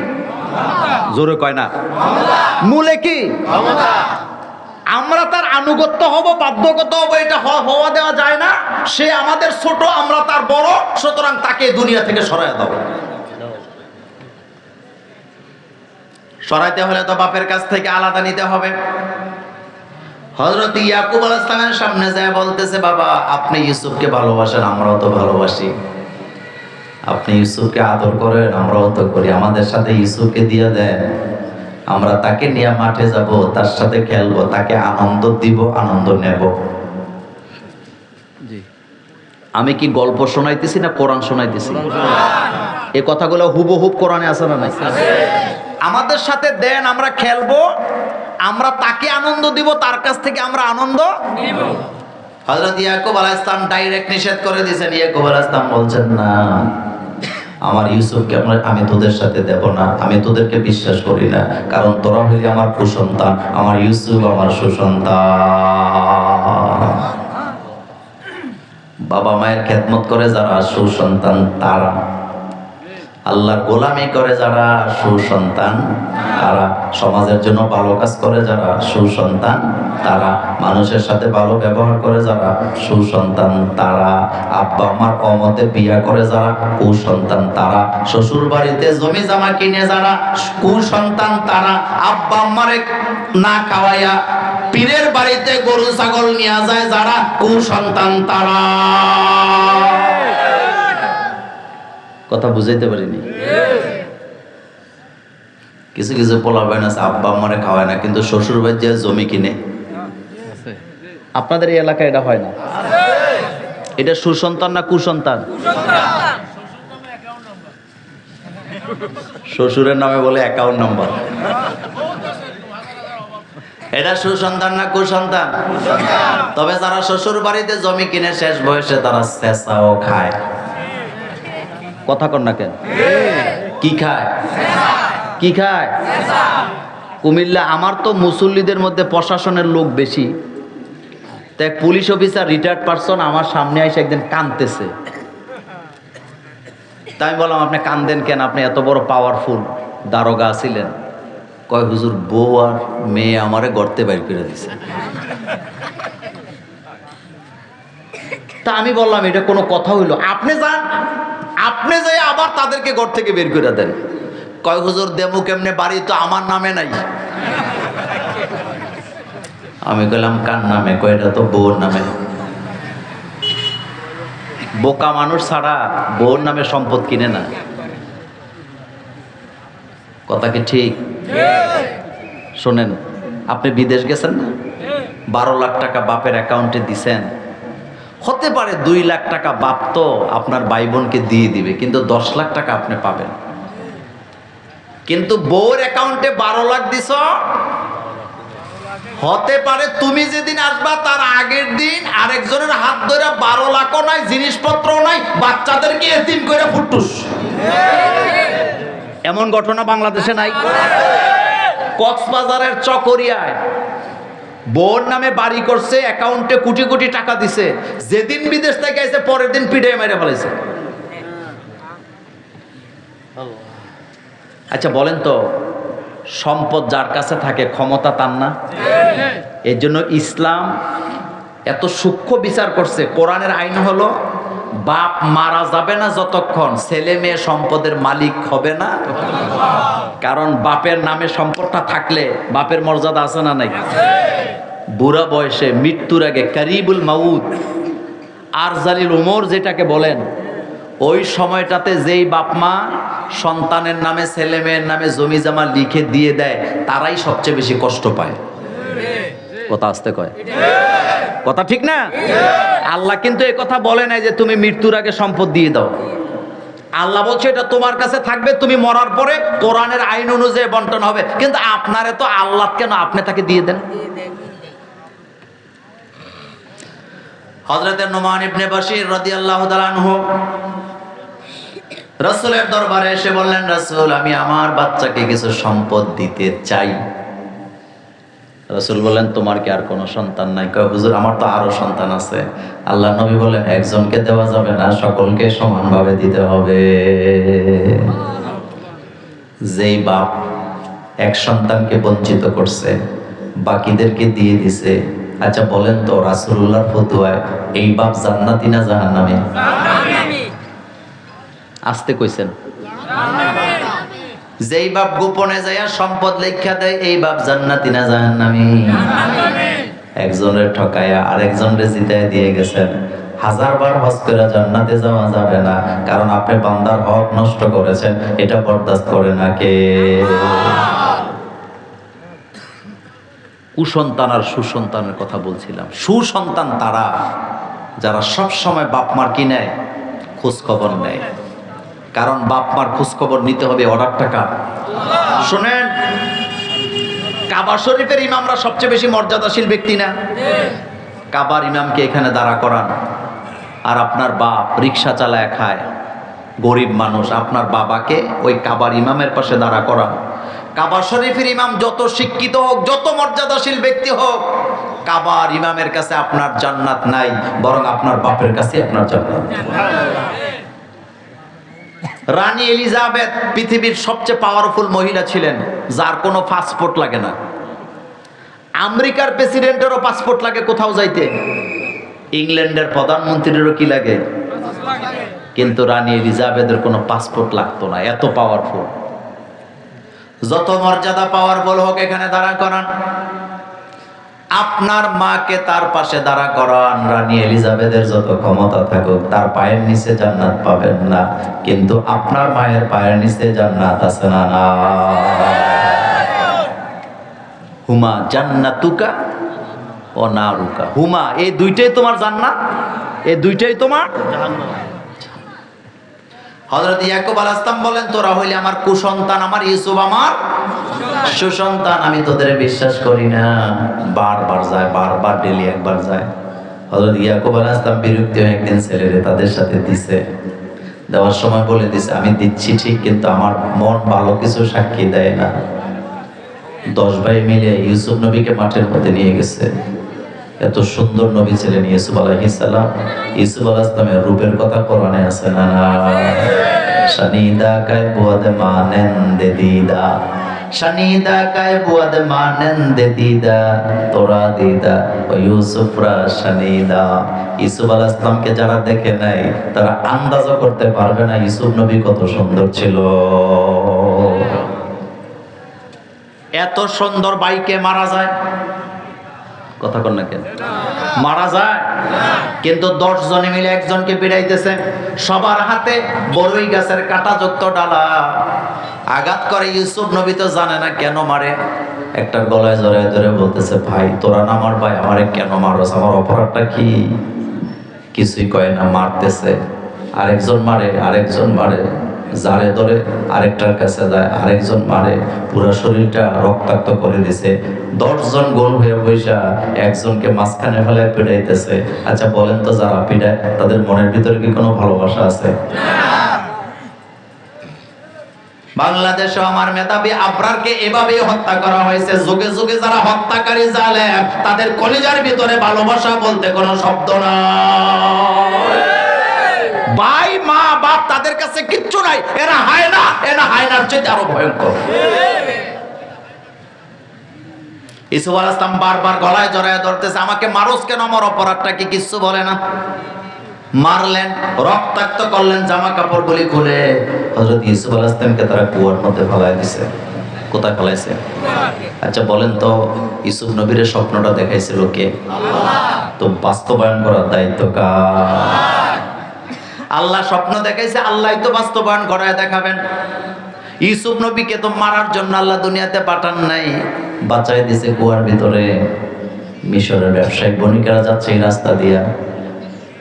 S3: জোরে কয় না। মূলে কি? আমরা তার আনুগত্য হব, বাধ্যগত হব, এটা হওয়া দেওয়া যায় না। সে আমাদের ছোট, আমরা তার বড়, সুতরাং তাকে দুনিয়া থেকে সরায় দাও। সরাইতে হলে তো বাপের কাছ থেকে আলাদা নিতে হবে। হযরত ইয়াকুব আলাইহিস সালামের সামনে যায় বলতেছে, বাবা আপনি ইউসুফকে ভালোবাসেন, আমরাও তো ভালোবাসি। আপনি ইউসুফকে আদর করেন, আমরাও তো করি। আমাদের সাথে ইউসুফকে দিয়ে দেন, আমরা তাকে নিয়ে মাঠে যাব, তার সাথে খেলবো, তাকে আনন্দ দিব, আনন্দ নেব। আমি কি গল্প শোনাইতেছি না কোরআন শোনাইতেছি? এই কথাগুলো হুবহুব কোরআনে আছে না নাই? আমাদের সাথে দেন, আমরা খেলবো, আমরা তাকে আনন্দ দিব, তার কাছ থেকে আমরা আনন্দ নিব। হযরত ইয়াকুব আলাইহিস সালাম ডাইরেক্ট নিষেধ করে দিয়েছেন। ইয়াকুব আলাইহিস সালাম বলছেন, না, আমার ইউসুফকে আমি তোদের সাথে দেব না, আমি তোদেরকে বিশ্বাস করি না, কারণ তোরা হইলে আমার কুসন্তান, আমার ইউসুফ আমার সুসন্তান। বাবা মায়ের খেদমত করে যারা সুসন্তান তারা, আল্লাহর গোলামি করে যারা সুসন্তান তারা, সমাজের জন্য ভালো কাজ করে যারা সুসন্তান তারা, মানুষের সাথে ভালো ব্যবহার করে যারা সুসন্তান তারা, আব্বা আমার অমতে বিয়া করে যারা কুসন্তান তারা, শ্বশুর বাড়িতে জমি জমা কিনে যারা কুসন্তান তারা, আব্বা আমারে না খাওয়াইয়া পীরের বাড়িতে গরু ছাগল নিয়ে যায় যারা কুসন্তান তারা। কথা বুঝাইতে পারিনি? কিছু কিছু পোলাবেন আছে আব্বা আমারে খাওয়ায় না, কিন্তু শ্বশুর বাড়ি যে জমি কিনে। আপনাদের এই এলাকায় এটা হয় না? এটা সুসন্তান না কুসন্তান? শ্বশুরের নামে বলে অ্যাকাউন্ট নাম্বার। এটা সুসন্তান না কুসন্তান? তবে যারা শ্বশুর বাড়িতে জমি কিনে শেষ বয়সে তারা চেঁচাও খায়। কথা কন না কেন? কি খায়? কি খায়? কুমিল্লা আমার তো মুসল্লিদের মধ্যে প্রশাসনের লোক বেশি। তাই পুলিশ অফিসার রিটায়ার্ড পারসন আমার সামনে এসে একদিন কাঁদতেছে। তাই আমি বললাম, আপনি কান্দেন কেন? আপনি এত বড় পাওয়ারফুল দারোগা ছিলেন। কয়, হুজুর বউ আর মেয়ে আমারে গর্তে বাইর করে দিছে। তা আমি বললাম, এটা কোনো কথা হইল? আপনি যান, আপনি যাই আবার তাদেরকে ঘর থেকে বের করে দেন। কয় হুজুর দেবো কেমনে, বাড়ি তো আমার নামে নাই। আমি কইলাম কার নামে? কয় এটা তো বউর নামে। বোকা মানুষ ছাড়া বউর নামে সম্পদ কিনে না। কথা কি ঠিক? শোনেন, আপনি বিদেশ গেছেন না, 12 লাখ টাকা বাপের অ্যাকাউন্টে দিছেন, হতে পারে 2 লাখ টাকা বাপ তো আপনার ভাই বোনকে দিয়ে দিবে, কিন্তু 10 লাখ টাকা আপনি পাবেন। কিন্তু বউর অ্যাকাউন্টে 12 লাখ দিছ, হতে পারে তুমি যেদিন আসবা তার আগের দিন আরেকজনের হাত ধরে 12 লাখও নাই, জিনিসপত্রও নাই, বাচ্চাদেরকে এতিম করে ফুটুস। এমন ঘটনা বাংলাদেশে নাই? কক্সবাজারের চকরিয়ায় বোন নামে বাড়ি করছে, অ্যাকাউন্টে কোটি কোটি টাকা দিছে, যেদিন বিদেশ থেকে এসে পরের দিন পিঠে মেরে ফেলেছে। আচ্ছা বলেন তো, সম্পদ যার কাছে থাকে ক্ষমতা তার না? এর জন্য ইসলাম এত সূক্ষ্ম বিচার করছে। কোরআনের আইন হলো বাপ মারা যাবে না যতক্ষণ ছেলে মেয়ে সম্পদের মালিক হবে না। কারণ বাপের নামে সম্পদটা থাকলে বাপের মর্যাদা আছে না নাই? বুড়া বয়সে মৃত্যুর আগে কারিবুল মাউত, আরজালিল উমর যেটাকে বলেন, ওই সময়টাতে যেই বাপ মা সন্তানের নামে ছেলে মেয়ের নামে জমি জমা লিখে দিয়ে দেয়, তারাই সবচেয়ে বেশি কষ্ট পায়। কথা আসতে কয়, কথা ঠিক না? আল্লাহ কিন্তু এই কথা বলে নাই যে তুমি মৃত্যুর আগে সম্পদ দিয়ে দাও। আল্লাহ বলছে এটা তোমার কাছে থাকবে, তুমি মরার পরে কোরআনের আইন অনুযায়ী বন্টন হবে। কিন্তু আপনারে তো আল্লাহ কেন, আপনি তাকে দিয়ে দেন। হযরত নুমান ইবনে বাশির রাদিয়াল্লাহু তাআলা আনহু রাসূলের দরবারে এসে বললেন, রাসূল আমি আমার বাচ্চাকে কিছু সম্পদ দিতে চাই। রাসূল বললেন, তোমার কি আর কোনো সন্তান নাই? কয় হুজুর আমার তো আরো সন্তান আছে। আল্লাহ নবী বলেন, একজনকে দেওয়া যাবে না, সকলকে সমানভাবে দিতে হবে। যেই বাপ এক সন্তানকে বঞ্চিত করছে, বাকিদেরকে দিয়ে দিছে, আচ্ছা বলেন তো রাসূলুল্লাহর ফতোয়ায় এই বাপ জান্নাতি না জাহান্নামী? আসতে কইছেন। যেই বাপ গোপনে যাইয়া সম্পদ লেখা দেয়, এই বাপ জান্নাতি না জাহান্নামী? একজনের ঠকায়া আরেকজনরে জিতায় দিয়ে গেছেন। 1000 বার হজ করে জান্নাতে যাওয়া যাবে না, কারণ আপনি বান্দার হক নষ্ট করেছেন, এটা বরদাস্ত করে না কে? কুসন্তান আর সুসন্তানের কথা বলছিলাম। সুসন্তান তারা যারা সব সময় বাপ মার কি নেয়, খোঁজ খবর নেয়। কারণ বাপ মার খোঁজ খবর নিতে হবে, অর্ডার টাকা। শোনেন, কাবা শরীফের ইমামরা সবচেয়ে বেশি মর্যাদাশীল ব্যক্তি না? কাবার ইমামকে এখানে দাঁড়া করান, আর আপনার বাপ রিক্সা চালায় খায়, গরিব মানুষ, আপনার বাবাকে ওই কাবার ইমামের পাশে দাঁড়া করান। কাবা শরীফের ইমাম যত শিক্ষিত হোক, যত মর্যাদাশীল ব্যক্তি হোক, কাবার ইমামের কাছে আপনার জান্নাত নাই, বরং আপনার বাপের কাছে আপনার জান্নাত। রানী এলিজাবেথ পৃথিবীর সবচেয়ে পাওয়ারফুল মহিলা ছিলেন, যার কোনো পাসপোর্ট লাগে না। আমেরিকার প্রেসিডেন্টেরও পাসপোর্ট লাগে কোথাও যাইতে, ইংল্যান্ডের প্রধানমন্ত্রীরও কি লাগে, কিন্তু রানী এলিজাবেথের কোনো পাসপোর্ট লাগতো না, এত পাওয়ারফুল। যত মর্যাদা পাওয়ারফুল হোক, এখানে দাঁড়া করান। আপনার মাকে তার পাশে দাঁড়া করান। রানী এলিজাবেথের যত ক্ষমতা থাকুক, তার পায়ের নিচে জান্নাত পাবেন না, কিন্তু আপনার মায়ের পায়ের নিচে জান্নাত আছে না? না। হুমা জান্নাতুকা ও নারুকা। হুমা, এই দুইটাই তোমার জান্নাত, এই দুইটাই তোমার জাহান্নাম। হযরত ইয়াকুব আলাইহিস সালাম বলেন, তোরা হইলে আমার কুসন্তান, আমার ইউসুফ আমার সুসন্তান, আমি তোদের বিশ্বাস করি না। বারবার যায়, বারবার ডেলি একবার যায়। হযরত ইয়াকুব আলাইহিস সালাম বিরক্ত হয়ে একদিন ছেলেরে তাদের সাথে দিছে। দেওয়ার সময় বলে দিছে, আমি দিচ্ছি ঠিক, কিন্তু আমার মন ভালো কিছু সাক্ষী দেয় না। 10 ভাই মিলে ইউসুফ নবীকে মাঠের মধ্যে নিয়ে গেছে। এত সুন্দর নবী ছিলেন ইউসুফ আলাইহিস সালাম। ইউসুফ আলাইহিস সালামের রূপের কথা কোরআনে আছে না? শানিদা কায় বুয়াদ মানেন্দে দিদা, শানিদা কায় বুয়াদ মানেন্দে দিদা, তোরা দিদা ও ইউসুফরা শানিদা। ইউসুফ আলাইহিস সালামকে যারা দেখে নাই, তারা আন্দাজও করতে পারবে না ইউসুফ নবী কত সুন্দর ছিল। এত সুন্দর ভাইকে মারা যায়? কথা কন না কেন? মারা যায়, কিন্তু 10 জনে মিলে একজনকে পিড়াইতেছে। সবার হাতে বড়ই গাছের কাঁটাযুক্ত ডালা, আঘাত করে। ইউসুফ নবী তো জানে না কেন মারে। একটা গলায় জড়ায় ধরে বলতেছে, ভাই তোরা না আমার ভাই, আমারে কেন মারস? আমার অপরাধটা কি? কিছুই কয় না, মারতেছে। আরেকজন মারে, আরেকজন মারে, জারে ধরে আরেকটার কাছে যায়, আরেকজন মারে, পুরো শরীরটা রক্তাক্ত করে দিছে। 10 জন গোল হয়ে বৈশা একজনকে মাঝখানে ফেলায় পিড়াইতেছে। আচ্ছা বলেন তো, যারা পিড়ায় তাদের মনের ভিতরে কি কোনো ভালোবাসা আছে? বাংলাদেশে আমার মেধাবী আবরারকে এভাবে হত্যা করা হয়েছে। যুগে যুগে যারা হত্যাকারী জালেম, তাদের কলিজার ভিতরে ভালোবাসা বলতে কোনো শব্দ নাই। ভাই মা বাপ তাদের কাছে কিচ্ছু নাই। এরা হায়না, এরা হায়নার চেয়ে আরো ভয়ঙ্কর। ইসুফ আলাইহিস সালাম বারবার গলায় জড়ায় ধরতেছে, আমাকে মারোস কেন? আমার অপরাধটা কি? কিচ্ছু বলে না। মারলেন, রক্তাক্ত করলেন, জামা কাপড় গুলি খুলে হযরত ইউসুফ আলাইহিস সালামকে তারা কুয়ার মধ্যে ফেলায় দিছে। কোথায় ফেলাইছে? আচ্ছা বলেন তো, ইউসুফ নবীর স্বপ্নটা দেখাইছিল কে? আল্লাহ। তো বাস্তবায়ন করার দায়িত্ব কার? আল্লাহ স্বপ্ন দেখাইছে, আল্লাহই তো বাস্তবায়ন করায় দেখাবেন। ইউসুফ নবীকে তো মারার জন্য আল্লাহ দুনিয়াতে পাঠান নাই, বাঁচাই দিছে কুয়ার ভিতরে। মিশরের ব্যবসায়িক বণিকেরা যাচ্ছে এই রাস্তা দিয়া,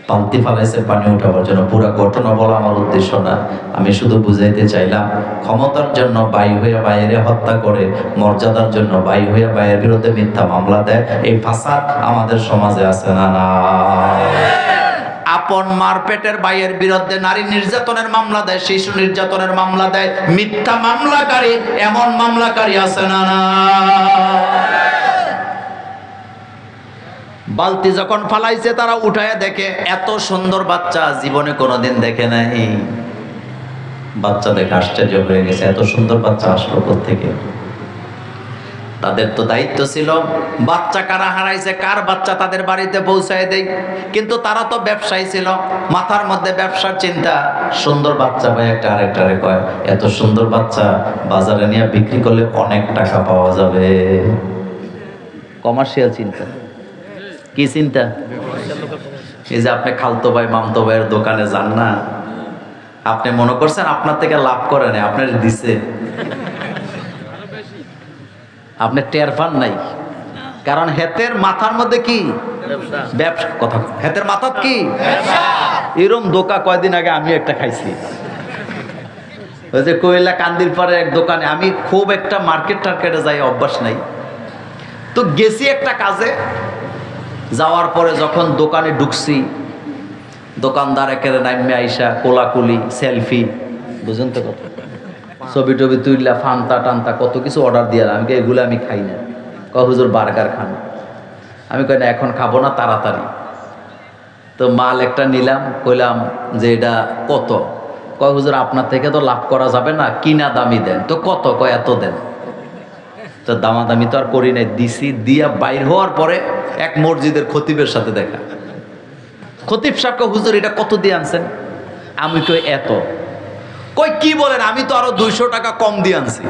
S3: পান্তি ফালাইছে পানি উঠাবার জন্য। পুরা ঘটনা বলা আমার উদ্দেশ্য না, আমি শুধু বুঝাইতে চাইলাম, ক্ষমতার জন্য ভাই হইয়া ভাইয়েরে হত্যা করে, মর্যাদার জন্য ভাই হইয়া ভাইয়ের বিরুদ্ধে মিথ্যা মামলা দেয়, এই ফাসাদ আমাদের সমাজে আছে না? না। আপন মার পেটের ভাইয়ের বিরুদ্ধে নারী নির্যাতনের মামলা দেয়, শিশু নির্যাতনের মামলা দেয়, মিথ্যা মামলাকারী, এমন মামলাকারী আছে না? না। বালতি যখন ফালাইছে তারা উঠায় দেখে এত সুন্দর বাচ্চা জীবনে কোনোদিন দেখে নাই। বাচ্চা দেখে আশ্চর্য হয়ে গেছে, এত সুন্দর বাচ্চা আসলো কোত্থেকে? তাদের তো দায়িত্ব ছিল বাচ্চা কারা হারাইছে, কার বাচ্চা তাদের বাড়িতে পৌঁছায় দেয়। কিন্তু তারা তো ব্যবসায়ী ছিল, মাথার মধ্যে ব্যবসার চিন্তা। সুন্দর বাচ্চা ভাই একটা আরেকটারে কয়, এত সুন্দর বাচ্চা বাজারে নিয়ে বিক্রি করলে অনেক টাকা পাওয়া যাবে। কমার্শিয়াল চিন্তা। কি চিন্তা? এই যে আপনি খালতো ভাই মামতো ভাইয়ের দোকানে যান না, আপনি মনে করছেন আপনার থেকে লাভ করে না, আপনার দিছে, আপনি টের পান নাই। কারণ হেতের মাথার মধ্যে কি ব্যবসা। কথা, হেতের মাথার কি এরম দোকা। কয়দিন আগে আমি একটা খাইছি, ওই যে কোয়েলা কান্দির পারে এক দোকানে। আমি খুব একটা মার্কেট টার্কেটে যাই, অভ্যাস নাই। তো গেছি একটা কাজে, যাওয়ার পরে যখন দোকানে ঢুকছি, দোকানদার একেবারে নাইমে আইসা কোলাকুলি, সেলফি, বুঝুন তো কথা, ছবি টবি তুইলা, ফান্তা টান্তা কত কিছু অর্ডার দিয়ে। আমি এগুলো আমি খাই না। কয় হুজুর বার্গার খান। আমি কই না, এখন খাবো না, তাড়াতাড়ি। তো মাল একটা নিলাম, কইলাম যে এটা কত? কয় হুজুর আপনার থেকে তো লাভ করা যাবে না, কিনা দামি দেন। তো কত? কয় এত দেন। তো দামাদামি তো আর করি নাই, দিছি। দিয়া বাইর হওয়ার পরে এক মসজিদের খতিবের সাথে দেখা। খতিব সাহেবকে, হুজুর এটা কত দিয়ে আনছেন? আমি কই এত। কই কি বলেন? আমি তো আরো 200 টাকা কম দিয়ে আনছি।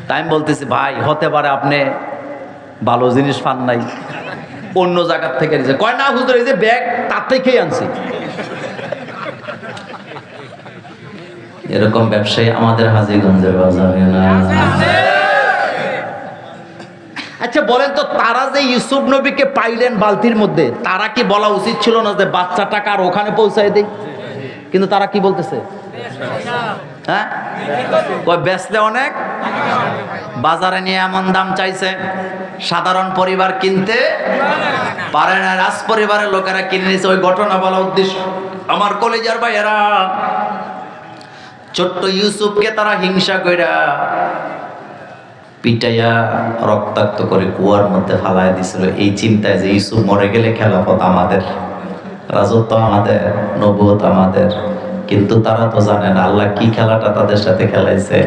S3: তাই আমি বলতেছি, ভাই হতে পারে আপনি ভালো জিনিস পান নাই, অন্য জায়গার থেকে নিয়েছে। কয় না হুজুর, এই যে ব্যাগ তার থেকেই আনছি। এরকম ব্যবসায়ী আমাদের হাজীগঞ্জের বাজারে না। আচ্ছা বলেন তো, তারা যে ইউসুফ নবীকে পাইলেন বালতির মধ্যে, তারা কি বলা উচিত ছিল না যে বাচ্চাটাকে আর ওখানে পৌঁছায় দেই? কিন্তু তারা কি বলতেছে? হ্যাঁ, বেচলে অনেক, বাজারে নিয়ে এমন দাম চাইছে, সাধারণ পরিবার কিনতে পারে না, রাজ পরিবারের লোকেরা কিনে নিয়েছে। ওই ঘটনা বলা উদ্দেশ্য। আমার কলেজের ভাইয়েরা, ছোট্ট ইউসুফকে তারা হিংসা কইরা পিটাইয়া রক্তাক্ত করে কুয়ার মধ্যে ফালায় দিছিল, এই চিন্তায় যে ইউসুফ মরে গেলে খেলাফত আমাদের, রাজত্ব আমাদের, নবুয়ত আমাদের। কিন্তু তারা তো জানে না আল্লাহ কি খেলাটা তাদের সাথে খেলাইছে।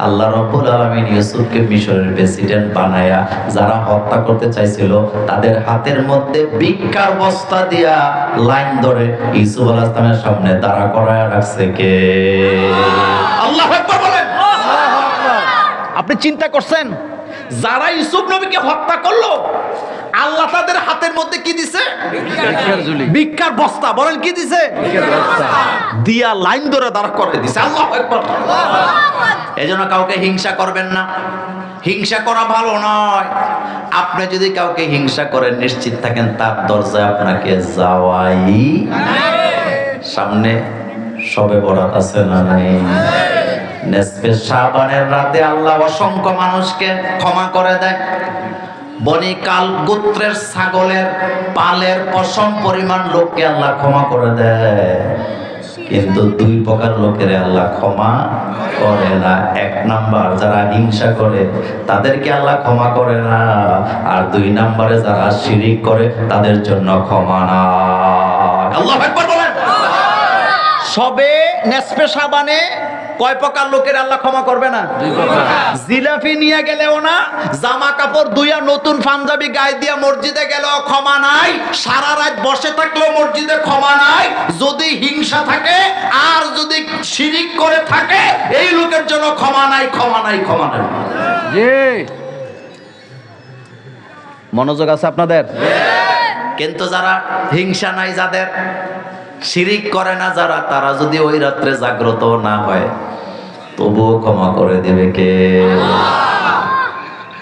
S3: আল্লাহ রব্বুল আলামিন ইউসুফকে মিশরের প্রেসিডেন্ট বানায়া যারা হত্যা করতে চাইছিল, তাদের হাতের মধ্যে ভিক্ষার বস্তা দিয়া লাইন ধরে ইউসুফ আলাইহিস সালামের সামনে দাঁড়া করায় রাখছে কে? আল্লাহু আকবার বলেন। আপনি চিন্তা করছেন যারা ইউসুফ নবীকে হত্যা করলো আল্লাহ তাদের হাতের মধ্যে কি দিছে?
S2: ভিক্ষার ঝুলি।
S3: ভিক্ষার বস্তা। বলেন কি দিছে? দিয়া লাইন ধরে দাঁড় করে দিছে। আল্লাহু আকবার। এজন্য কাউকে হিংসা করবেন না, হিংসা করা ভালো নয়। আপনি যদি কাউকে হিংসা করেন নিশ্চিত থাকেন তার দরজায় আপনাকে যাওয়াই। সামনে সবে বরাত আছে না নাই? নেসফে শাবানের রাতে আল্লাহ অসংখ্য মানুষকে ক্ষমা করে দেয়। বনি কাল গোত্রের ছাগলের পালের পশম পরিমাণ লোককে আল্লাহ ক্ষমা করে দেয়, কিন্তু দুই প্রকার লোকের আল্লাহ ক্ষমা করে না। এক নাম্বার যারা হিংসা করে তাদেরকে আল্লাহ ক্ষমা করে না, আর দুই নাম্বারে যারা শিরিক করে তাদের জন্য ক্ষমা না। আল্লাহু আকবার বলেন। সবে নেসফে শাবানে কয় প্রকার লোকের আল্লাহ ক্ষমা করবে না? জিলাপি নিয়ে গেলেও না, জামা কাপড় দুইয়া নতুন পাঞ্জাবি গায়ে দিয়া মসজিদে গেলেও ক্ষমা নাই, সারা রাত বসে থাকলেও মসজিদে ক্ষমা নাই। যদি হিংসা থাকে আর যদি শিরিক করে থাকে এই লোকের জন্য ক্ষমা নাই, ক্ষমা নাই, ক্ষমা নাই।
S2: জি।
S3: মনোযোগ আছে আপনাদের? কিন্তু যারা হিংসা নাই, যাদের শিরিক করে না যারা, তারা যদি ওই রাত্রে জাগ্রত না হয় তবুও ক্ষমা করে দেবে কে?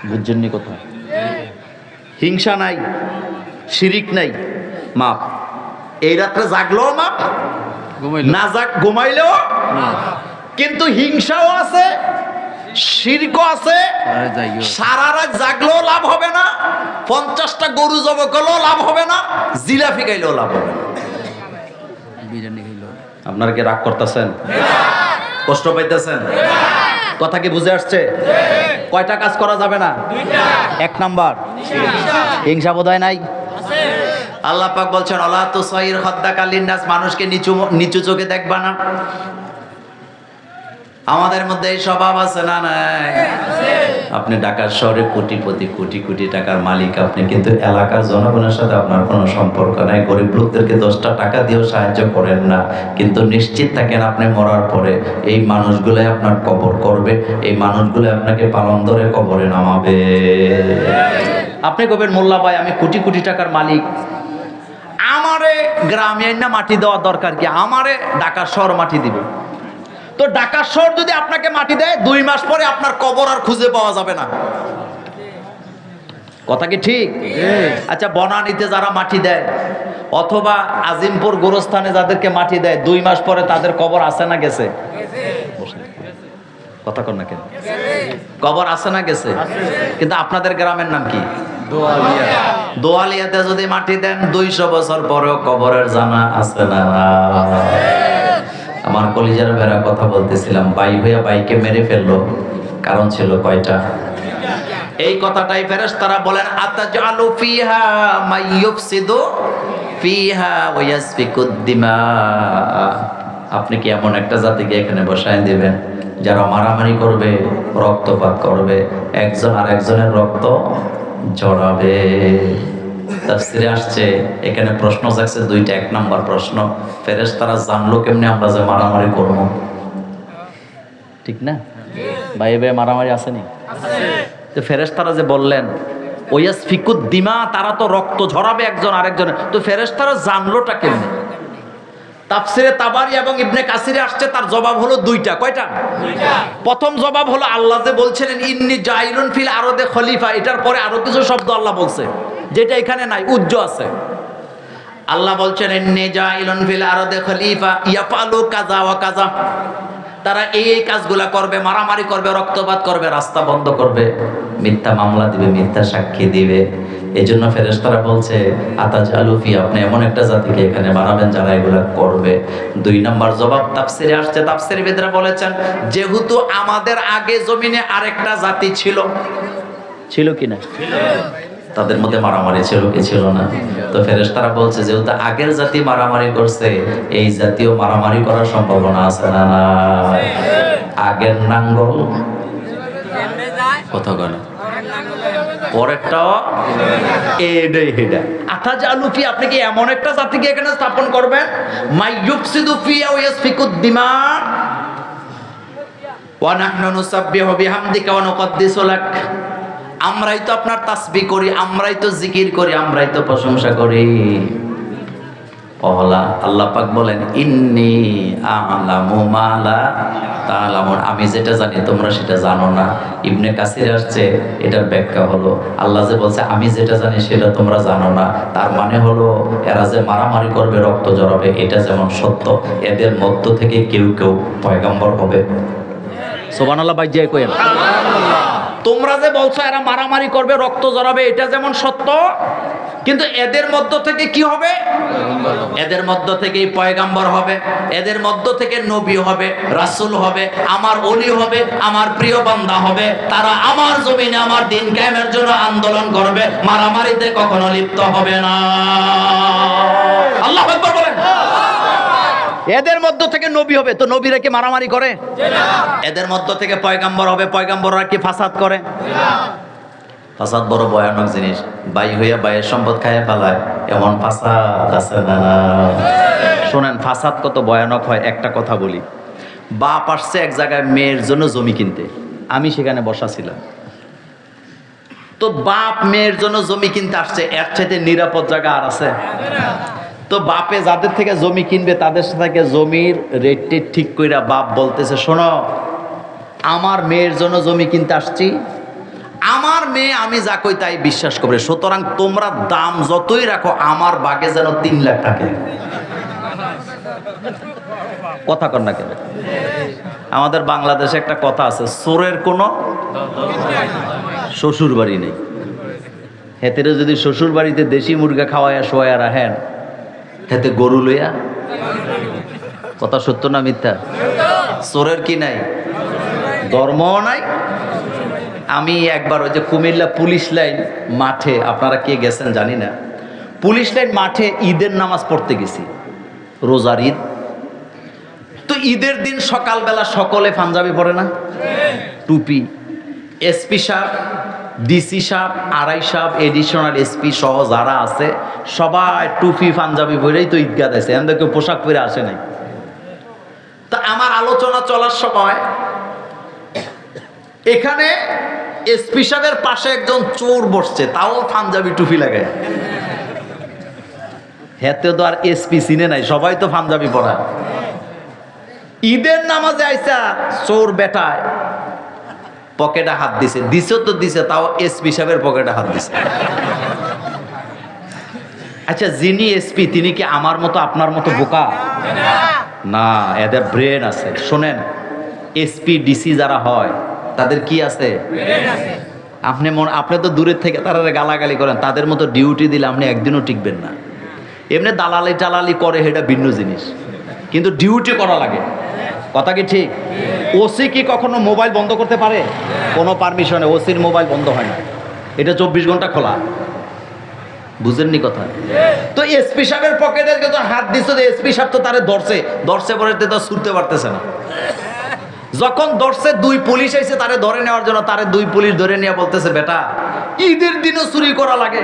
S3: বুঝছেননি কথা? হিংসা নাই, শিরিক নাই, মাপ। এই রাত্রে জাগলেও মাপ, না জাগ ঘুমাইলেও। কিন্তু হিংসাও আছে, শিরকও আছে। সারা রাত জাগলেও লাভ হবে না, 50টা গরু জবাই করলেও লাভ হবে না, জিলাপি খাইলেও লাভ হবে না। আপনারা কি রাগ করতেছেন? কষ্ট পাইতেছেন? কথা কি বুঝে আসছে? কয়টা কাজ করা যাবে না? এক নাম্বার হিংসা বোধহয় নাই। আল্লাহ পাক বলছেন আলা তুসাইর খাদ্দাকা লিন্নাস, মানুষকে নিচু চোখে দেখবা না। আমাদের মধ্যে এই স্বভাব আছে না নাই? আপনি ঢাকার শহরে কোটিপতি, কোটি কোটি টাকার মালিক আপনি, কিন্তু এলাকার জনগণের সাথে আপনার কোনো সম্পর্ক নাই। গরিব লোকদেরকে 10টা টাকা দিয়েও সাহায্য করেন না, কিন্তু নিশ্চিত থাকেন আপনি মরার পরে এই মানুষগুলাই আপনার কবর করবে, এই গুলো আপনাকে পালন ধরে কবরে নামাবে। আপনি কবেন মোল্লা ভাই আমি কোটি কোটি টাকার মালিক, আমারে গ্রামে না মাটি দেওয়ার দরকার কি? আমারে ঢাকা শহর মাটি দিবে। তো ঢাকা শহর যদি আপনাকে মাটি দেয় 2 মাস পরে আপনার কবর আর খুঁজে পাওয়া যাবে না। কথা কি ঠিক? আচ্ছা, বনানীতে যারা মাটি দেয় অথবা আজিমপুর গোরস্থানে যাদেরকে মাটি দেয় 2 মাস পরে তাদের কবর আছে না গেছে? কথা কর না কেন? কবর আছে না গেছে? কিন্তু আপনাদের গ্রামের নাম কি? দোয়ালিয়াতে যদি মাটি দেন 200 বছর পরেও কবরের জানা আছে না? আমার কলিজার বেড়া কথা বলতেছিলাম, বাই হইয়া বাইকে মেরে ফেললো, কারণ ছিল কয়টা? এই কথাটাই ফেরেশতারা বলেন আতাজালু ফিহা মাইয়ুফসিদু ফিহা ওয়া ইয়াসফিকুদ দিমা। আপনি কি এমন একটা জাতিকে এখানে বসায় দিবেন যারা মারামারি করবে, রক্তপাত করবে, একজন আরেকজনের রক্ত ঝরাবে? তাফসীরে আসছে, এখানে প্রশ্ন জাগছে 2টা। 1 নম্বর প্রশ্ন, ফেরেশতারা জানলো কেমনে আমরা যে মারামারি করব? ঠিক না ভাই? ভাই মারামারি আসেনি? তো ফেরেশতারা যে বললেন ওয়াসফিকুদ দিমা, তারা তো রক্ত ঝরাবে একজন আরেকজনের, তো ফেরেশতারা জানলোটা কেমনে? তাফসীরে তাবারি এবং ইবনে কাসিরে আসছে, তার জবাব হলো 2টা। কয়টা? 2টা। প্রথম জবাব হলো আল্লাহ যে বলছিলেন ইন্নী জাইলুন ফিল আরদে খলিফা, এটার পরে আরো কিছু শব্দ আল্লাহ বলছে যেটা এখানে নাই, উজ্জ আছে। আল্লাহ বলছেন ইন্নী জাইলুন ফিল আরদে খলিফা ইয়াফালু কাযা ওয়া কাযা, তারা এই কাজগুলা করবে, মারামারি করবে, রক্তপাত করবে, রাস্তা বন্ধ করবে, মিথ্যা মামলা দিবে, মিথ্যা সাক্ষী দিবে। এই জন্য ফেরেশতারা বলছে আতাজালু ফি, আপনি এমন একটা জাতিকে এখানে বানাবেন যারা এগুলা করবে। 2 নম্বর জবাব তাফসীরে আসছে, তাফসীরবিদরা বলেছেন যেহেতু আমাদের আগে জমিনে আরেকটা জাতি ছিল, ছিল কি না? তাদের মধ্যে মারামারি ছিল কি ছিল না? তো ফেরেশতারা বলছে যেহেতু আগের জাতি মারামারি করছে, এই জাতীয় মারামারি করার সম্ভাবনা আছে না? আগের নাঙ্গল কথা বলে না, পরেরটাও এডাই হেডা। আতাজালু ফি, আপনি কি এমন একটা জাতিকে এখানে স্থাপন করবেন মাইয়ুফসিদু ফিহা ওয়া ইয়াসফিকুদ দিমা, ওয়া নাহনু নুসাব্বিহু বিহামদিকা ওয়া নুকদ্দিসু লাক, আমরাই তো আপনার তাসবিহ করি, আমরাই তো জিকির করি, আমরাই তো প্রশংসা করি। ওয়ালা আল্লাহ পাক বলেন ইন্নী আ'লামু মা লা তা'লামুন, আমি যেটা জানি তোমরা সেটা জানো না। ইবনে কাসির আসছে, এটার ব্যাখ্যা হলো আল্লাহ যে বলছে আমি যেটা জানি সেটা তোমরা জানো না, তার মানে হলো এরা যে মারামারি করবে, রক্ত জড়াবে, এটা যেমন সত্য, এদের মধ্য থেকে কেউ কেউ পয়গম্বর হবে। সুবহানাল্লাহ ভাই, জয় কইেন। তোমরা যে বলছো এরা মারামারি করবে, রক্ত জড়াবে, এটা যেমন সত্য, কিন্তু এদের মধ্য থেকে কি হবে? এদের মধ্য থেকেই পয়গাম্বর হবে, এদের মধ্য থেকে নবী হবে, রাসূল হবে, আমার ওলি হবে, আমার প্রিয় বান্দা হবে। তারা আমার জমিনে আমার দিন কায়েমের জন্য আন্দোলন করবে, মারামারিতে কখনো লিপ্ত হবে না। আল্লাহু আকবার বলেন। এদের মধ্য থেকে নবী হবে, তো নবীরা কি মারামারি করে? এদের মধ্য থেকে পয়গাম্বর হবে, পয়গাম্বররা কি ফাসাদ করে? ফাসাদ বড় ভয়ানক জিনিস। বাই হইয়া বাইয়ের সম্পদ খাইয়া ফেলায়, এমন ফাসাদ আছে না? শোনেন, ফাসাদ কত ভয়ানক হয় একটা কথা বলি। বাপ আসছে এক জায়গায় মেয়ের জন্য জমি কিনতে, আমি সেখানে বসা ছিলাম। তো বাপ মেয়ের জন্য জমি কিনতে আসছে, এর চাইতে নিরাপদ জায়গা আর আছে? তো বাপে যাদের থেকে জমি কিনবে তাদের সাথে জমির রেটটি ঠিক কইরা বাপ বলতেছে, শোনো, আমার মেয়ের জন্য জমি কিনতে আসছি, আমার মেয়ে আমি যা কই তাই বিশ্বাস করবে, সুতরাং তোমরা দাম যতই রাখো আমার বাগে যেন 3 লাখ থাকে। কথা কর না কেন? আমাদের বাংলাদেশে একটা কথা আছে, চোরের কোনো শ্বশুর বাড়ি নেই। হেতেরে যদি শ্বশুর বাড়িতে দেশি মুরগা খাওয়াইয়া শোয়া রাখেন, হেতে গরু লইয়া, কথা সত্য না মিথ্যা? চোরের কি নাই? ধর্ম নাই। আমি একবার ওই যে কুমিল্লা পুলিশ লাইন মাঠে, আপনারা কে গেছেন জানি না, পুলিশ লাইন মাঠে ঈদের নামাজ পড়তে গেছি, রোজার ঈদ। তো ঈদের দিন সকালবেলা সকলে পাঞ্জাবি পরে না, টুপি। এসপি সাহেব, ডিসি সাহেব, আড়াই সাহেব, এডিশনাল এসপি সহ যারা আছে সবাই টুপি পাঞ্জাবি পরেই তো ঈদগাহ আছে, এমন কেউ পোশাক পরে আসে নাই। তা আমার আলোচনা চলার সময় এখানে এসপি সাহেবের পাশে একজন চোর বসছে, তাও পাঞ্জাবি টুপি লাগায়। হেতে তো আর এসপি চিনে নাই, সবাই তো পাঞ্জাবি পরা। ঈদের নামাজে আইসা চোর বেটায় পকেটে হাত দিছে, তো দিছে, তাও এসপি সাহেবের পকেটে হাত দিছে। আচ্ছা, যিনি এসপি তিনি কি আমার মতো আপনার মতো বোকা না? এদের ব্রেন আছে। শোনেন, এসপি ডিসি যারা হয় তাদের কি আছে? আপনি তো দূরের থেকে তারা গালাগালি করেন, তাদের মতো ডিউটি দিলে আপনি একদিনও টিকবেন না। এমনি দালালি টালালি করে, সেটা ভিন্ন জিনিস, কিন্তু ডিউটি করা লাগে। কথা কি ঠিক? ওসি কি কখনো মোবাইল বন্ধ করতে পারে? কোনো পারমিশনে ওসির মোবাইল বন্ধ হয় না, এটা 24 ঘন্টা খোলা। বুঝেননি কথা? তো এসপি সাহেবের পকেটে যখন হাত দিচ্ছে, এসপি সাহেব তো তারে ধরছে পরে তো ছুটতে পারতেছে না। যখন ধরছে, 2 পুলিশ আইছে তারে ধরে নেওয়ার জন্য, তারে 2 পুলিশ ধরে নিয়ে বলতেছে, বেটা ঈদের দিনও চুরি করা লাগে?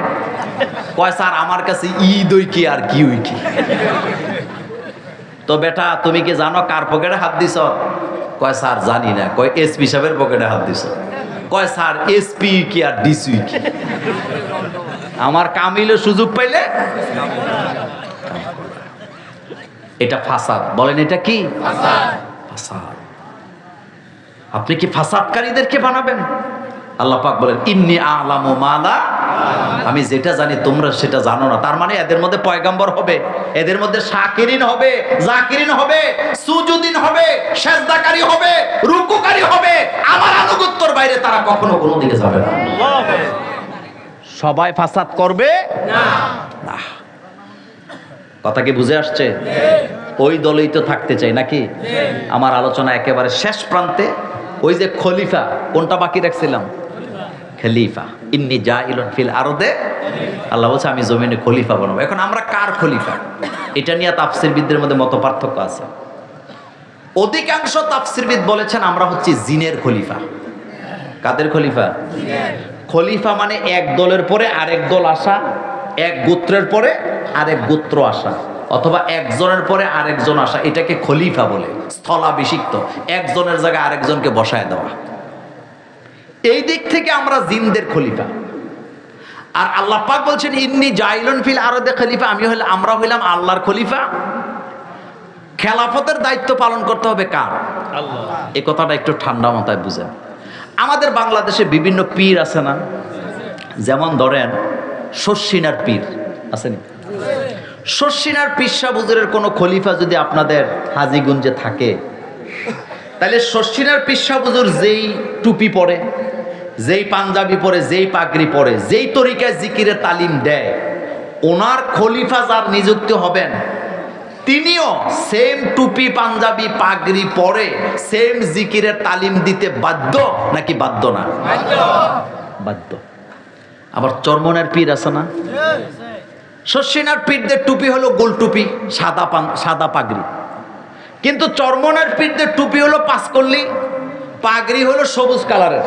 S3: কয়, স্যার আমার কাছে ঈদ ওই কি আর কি ওই কি। তো বেটা তুমি কি জানো কার পকেটে হাত দিছ? কয়, স্যার জানি না। কয়, এসপি সাহেবের পকেটে হাত দিছ? কয়, স্যার এসপি কি আর ডিসি কি? আমার কামিলে সুযোগ পাইলে এটা ফাসাদ। বলেন এটা কি? ফাসাদ। আপনি কি ফাসাদকারীদেরকে বানাবেন? আল্লাহ পাক বলেন ইন্নী আ'লামু মা লা, আমি যেটা জানি তোমরা সেটা জানো না। তার মানে এদের মধ্যে পয়গাম্বর হবে, এদের মধ্যে শাকিরিন হবে, জাকিরিন হবে, সুজুদিন হবে, সেজদাকারী হবে, রুকুকারী হবে। আমার আনুগত্যের বাইরে তারা কখনো কোনো দিকে যাবে না। সবাই ফাসাদ করবে না। কথা কি বুঝে আসছে? ওই দলেই তো থাকতে চাই নাকি? আমার আলোচনা একেবারে শেষ প্রান্তে। ওই যে খলিফা, কোনটা বাকি রাখছিলাম? খলিফা। ইন্নী জাইলুন ফিল আরদে, আল্লাহ বলছে আমি জমিনে খলিফা বানাবো। এখন আমরা কার খলিফা, এটা নিয়ে তাফসীরবিদদের মধ্যে মত পার্থক্য আছে। অধিকাংশ তাফসীরবিদ বলেছেন আমরা হচ্ছি জিনের খলিফা। কাদের খলিফা? খলিফা মানে এক দলের পরে আরেক দল আসা, এক গোত্রের পরে আরেক গোত্র আসা। অথবা একজনের পরে আরেকজন আসা, এটাকে খলিফা বলে, স্থলাভিষিক্ত, একজনের জায়গায় আরেকজনকে বসায় দেওয়া। এই দিক থেকে আমরা জিনদের খলিফা। আর আল্লাহ পাক বলছেন ইন্নী জাইলুন ফিল আরদে খলিফা, আমরা হইলাম আল্লাহর খলিফা। খেলাফতের দায়িত্ব পালন করতে হবে কার? আল্লাহ। এই কথাটা একটু ঠান্ডা মাথায় বুঝেন। আমাদের বাংলাদেশে বিভিন্ন পীর আছে না, যেমন ধরেন শর্ষিনার পীর আছেন। শর্ষিনার পীর সাহেব হুজুরের কোনো খলিফা যদি আপনাদের হাজীগঞ্জে থাকে, তাহলে শর্ষিনার পীর সাহেব হুজুর যেই টুপি পরে, যেই পাঞ্জাবি পরে, যেই পাগড়ি পরে, যেই তরিকায় জিকিরের তালিম দেয়, ওনার খলিফা যার নিযুক্ত হবেন তিনিও সেম টুপি পাঞ্জাবি পাগড়ি পরে সেম জিকিরের তালিম দিতে বাধ্য নাকি বাধ্য না? বাধ্য। আবার চরমনের পীর আছে না, শর্ষিনার পীরদের টুপি হলো গোল টুপি, সাদা পাগড়ি, কিন্তু চরমনের পীরদের টুপি হলো পাঁচকল্লি, পাগড়ি হলো সবুজ কালারের,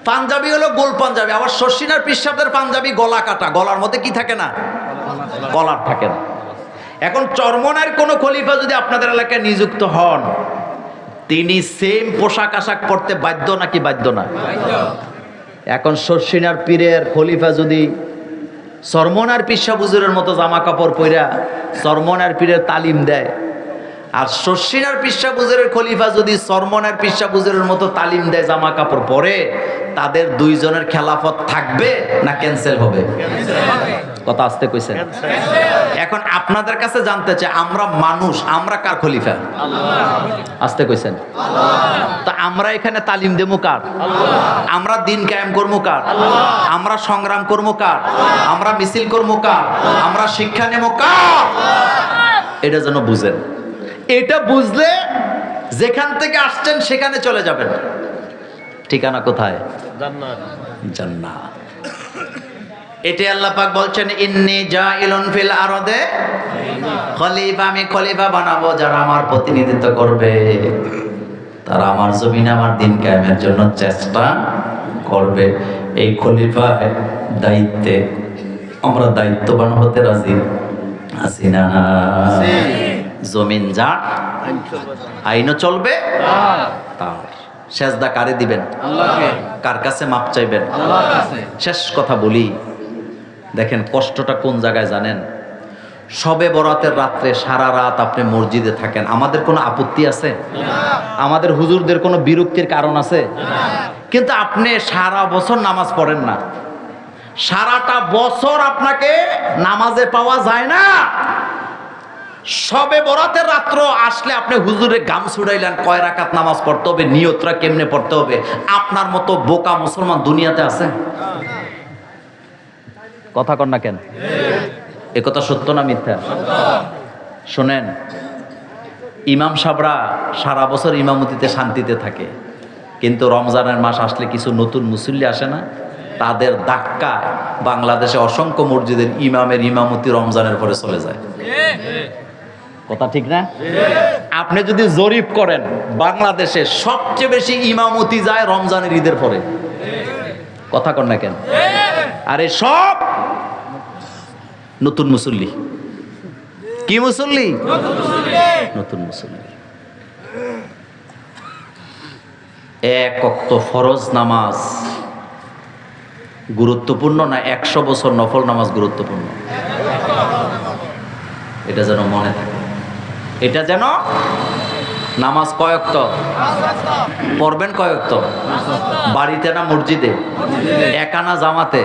S3: পাঞ্জাবি হলো গোল পাঞ্জাবি। আবার শর্ষিনার পীর সাহেবদের পাঞ্জাবি গলা কাটা, গলার মধ্যে কি থাকে না? কলার থাকে না। এখন চরমনের কোন খলিফা যদি আপনাদের এলাকায় নিযুক্ত হন, তিনি সেম পোশাক আশাক পরতে বাধ্য নাকি বাধ্য না? এখন শর্ষিনার পীরের খলিফা যদি চরমনার পীর সাহেব হুজুরের মতো জামা কাপড় পইরা চরমনার পীরের তালিম দেয়, আর শর্ষিনার পীর সাহেব হুজুরের খলিফা যদি চরমনার পীর সাহেব হুজুরের মতো তালিম দেয়, জামা কাপড় পরে, তাদের দুইজনের খেলাফত থাকবে না ক্যান্সেল হবে? কথা আসতে কইছেন। এখন আপনাদের কাছে জানতে চাই, আমরা মানুষ, আমরা কার খলিফা? আসতে কইছেন। তা আমরা এখানে তালিম দেবো কার? আমরা দিন কায়েম করবো কার? আমরা সংগ্রাম করবো কার? আমরা মিছিল করবো কার? আমরা শিক্ষা নেবো কার? এটা যেন বুঝেন। এটা বুঝলে যেখান থেকে আসছেন সেখানে চলে যাবেন। ঠিকানা কোথায়? জান্নাত। জান্নাত। এটাই আল্লাহ পাক বলছেন ইন্নী জাইলুন ফিল আরদে খলিফা, আমি খলিফা বানাবো, যারা আমার প্রতিনিধিত্ব করবে, তারা আমার জমিনে আমার দিন কায়েমের জন্য চেষ্টা করবে। এই খলিফা দায়িত্বে আমরা দায়িত্ববান হতে রাজি আছি না? জমিন যা আইনও চলবে তার। সেজদা কারে দিবেন? আল্লাহকে। কার কাছে মাপ চাইবেন? আল্লাহর কাছে। শেষ কথা বলি, দেখেন কষ্টটা কোন জায়গায় জানেন? শবে বরাতের রাত্রে সারা রাত আপনি মসজিদে থাকেন, আমাদের কোনো আপত্তি আছে? আমাদের হুজুরদের কোনো বিরক্তির কারণ আছে? কিন্তু আপনি সারা বছর নামাজ পড়েন না, সারাটা বছর আপনাকে নামাজে পাওয়া যায় না। শবে বরাতের রাত্র আসলে আপনি হুজুরে গাম ছুড়াইলেন, কয় রাকাত নামাজ পড়তে হবে, নিয়তরা কেমনে পড়তে হবে, আপনার মতো বোকা মুসলমান দুনিয়াতে আছে? কথা কন না কেন? এ কথা সত্য না মিথ্যা? শোনেন, ইমাম সাহেবরা সারা বছর ইমামতিতে শান্তিতে থাকে, কিন্তু রমজানের মাস আসলে কিছু নতুন মুসল্লি আসে না, তাদের ধাক্কায় বাংলাদেশে অসংখ্য মসজিদের ইমামের ইমামতি রমজানের পরে চলে যায়। কথা ঠিক না? আপনি যদি জরিপ করেন, বাংলাদেশে সবচেয়ে বেশি ইমামতি যায় রমজানের ঈদের পরে। কথা কন না কেন? আরে সব নতুন মুসল্লি। কি মুসল্লি? নতুন মুসল্লি। এক ওয়াক্ত ফরজ নামাজ গুরুত্বপূর্ণ না 100 বছর নফল নামাজ গুরুত্বপূর্ণ? এটা যেন মনে থাকে। এটা যেন নামাজ কয় ওয়াক্ত পড়বেন? কয় ওয়াক্ত? বাড়িতে না মসজিদে? একা না জামাতে?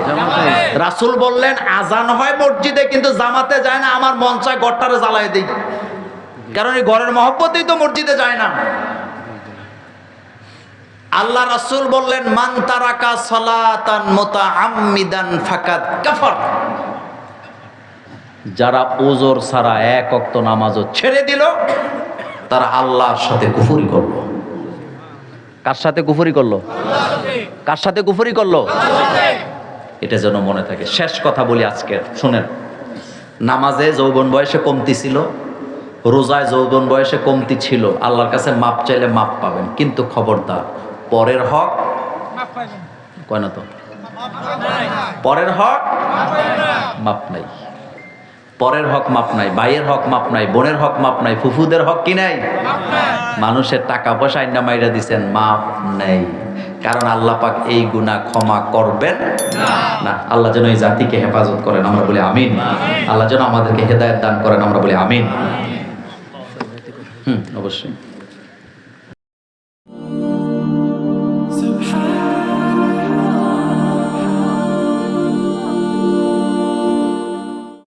S3: রাসূল বললেন আজান হয় মসজিদে, কিন্তু জামাতে যায় না। আমার মন চায় ঘরটারে জ্বালাই দিই, কারণ এই ঘরের মহব্বতেই তো মসজিদে যায় না। আল্লাহ রাসূল বললেন মান তারাকা সালাতান মুতাআম্মিদান ফাকাদ কাফার, যারা ওজর ছাড়া এক ওয়াক্ত নামাজও ছেড়ে দিল, তারা আল্লাহর সাথে কুফরি করলো। কার সাথে কুফরি করলো? কার সাথে কুফরি করলো? এটা যেন মনে থাকে। শেষ কথা বলি আজকে, শুনেন। নামাজে যৌবন বয়সে কমতি ছিল, রোজায় যৌবন বয়সে কমতি ছিল, আল্লাহর কাছে মাপ চাইলে মাপ পাবেন, কিন্তু খবরদার পরের হক কয় না তো, পরের হক মাপ নাই। পরের হক মাপ নাই, ভাইয়ের হক মাপ নাই, বোনের হক মাপ নাই, ফুফুদের হক কি নাই? মানুষের টাকা পয়সা আইনা মাইরা দিছেন, মাপ নেই। কারণ আল্লাহ পাক এই গুনাহ ক্ষমা করবেন না। আল্লাহ যেন এই জাতিকে হেফাজত করেন, আমরা বলি আমিন। আল্লাহ যেন আমাদেরকে হেদায়েত দান করেন, আমরা বলি আমিন। অবশ্যই।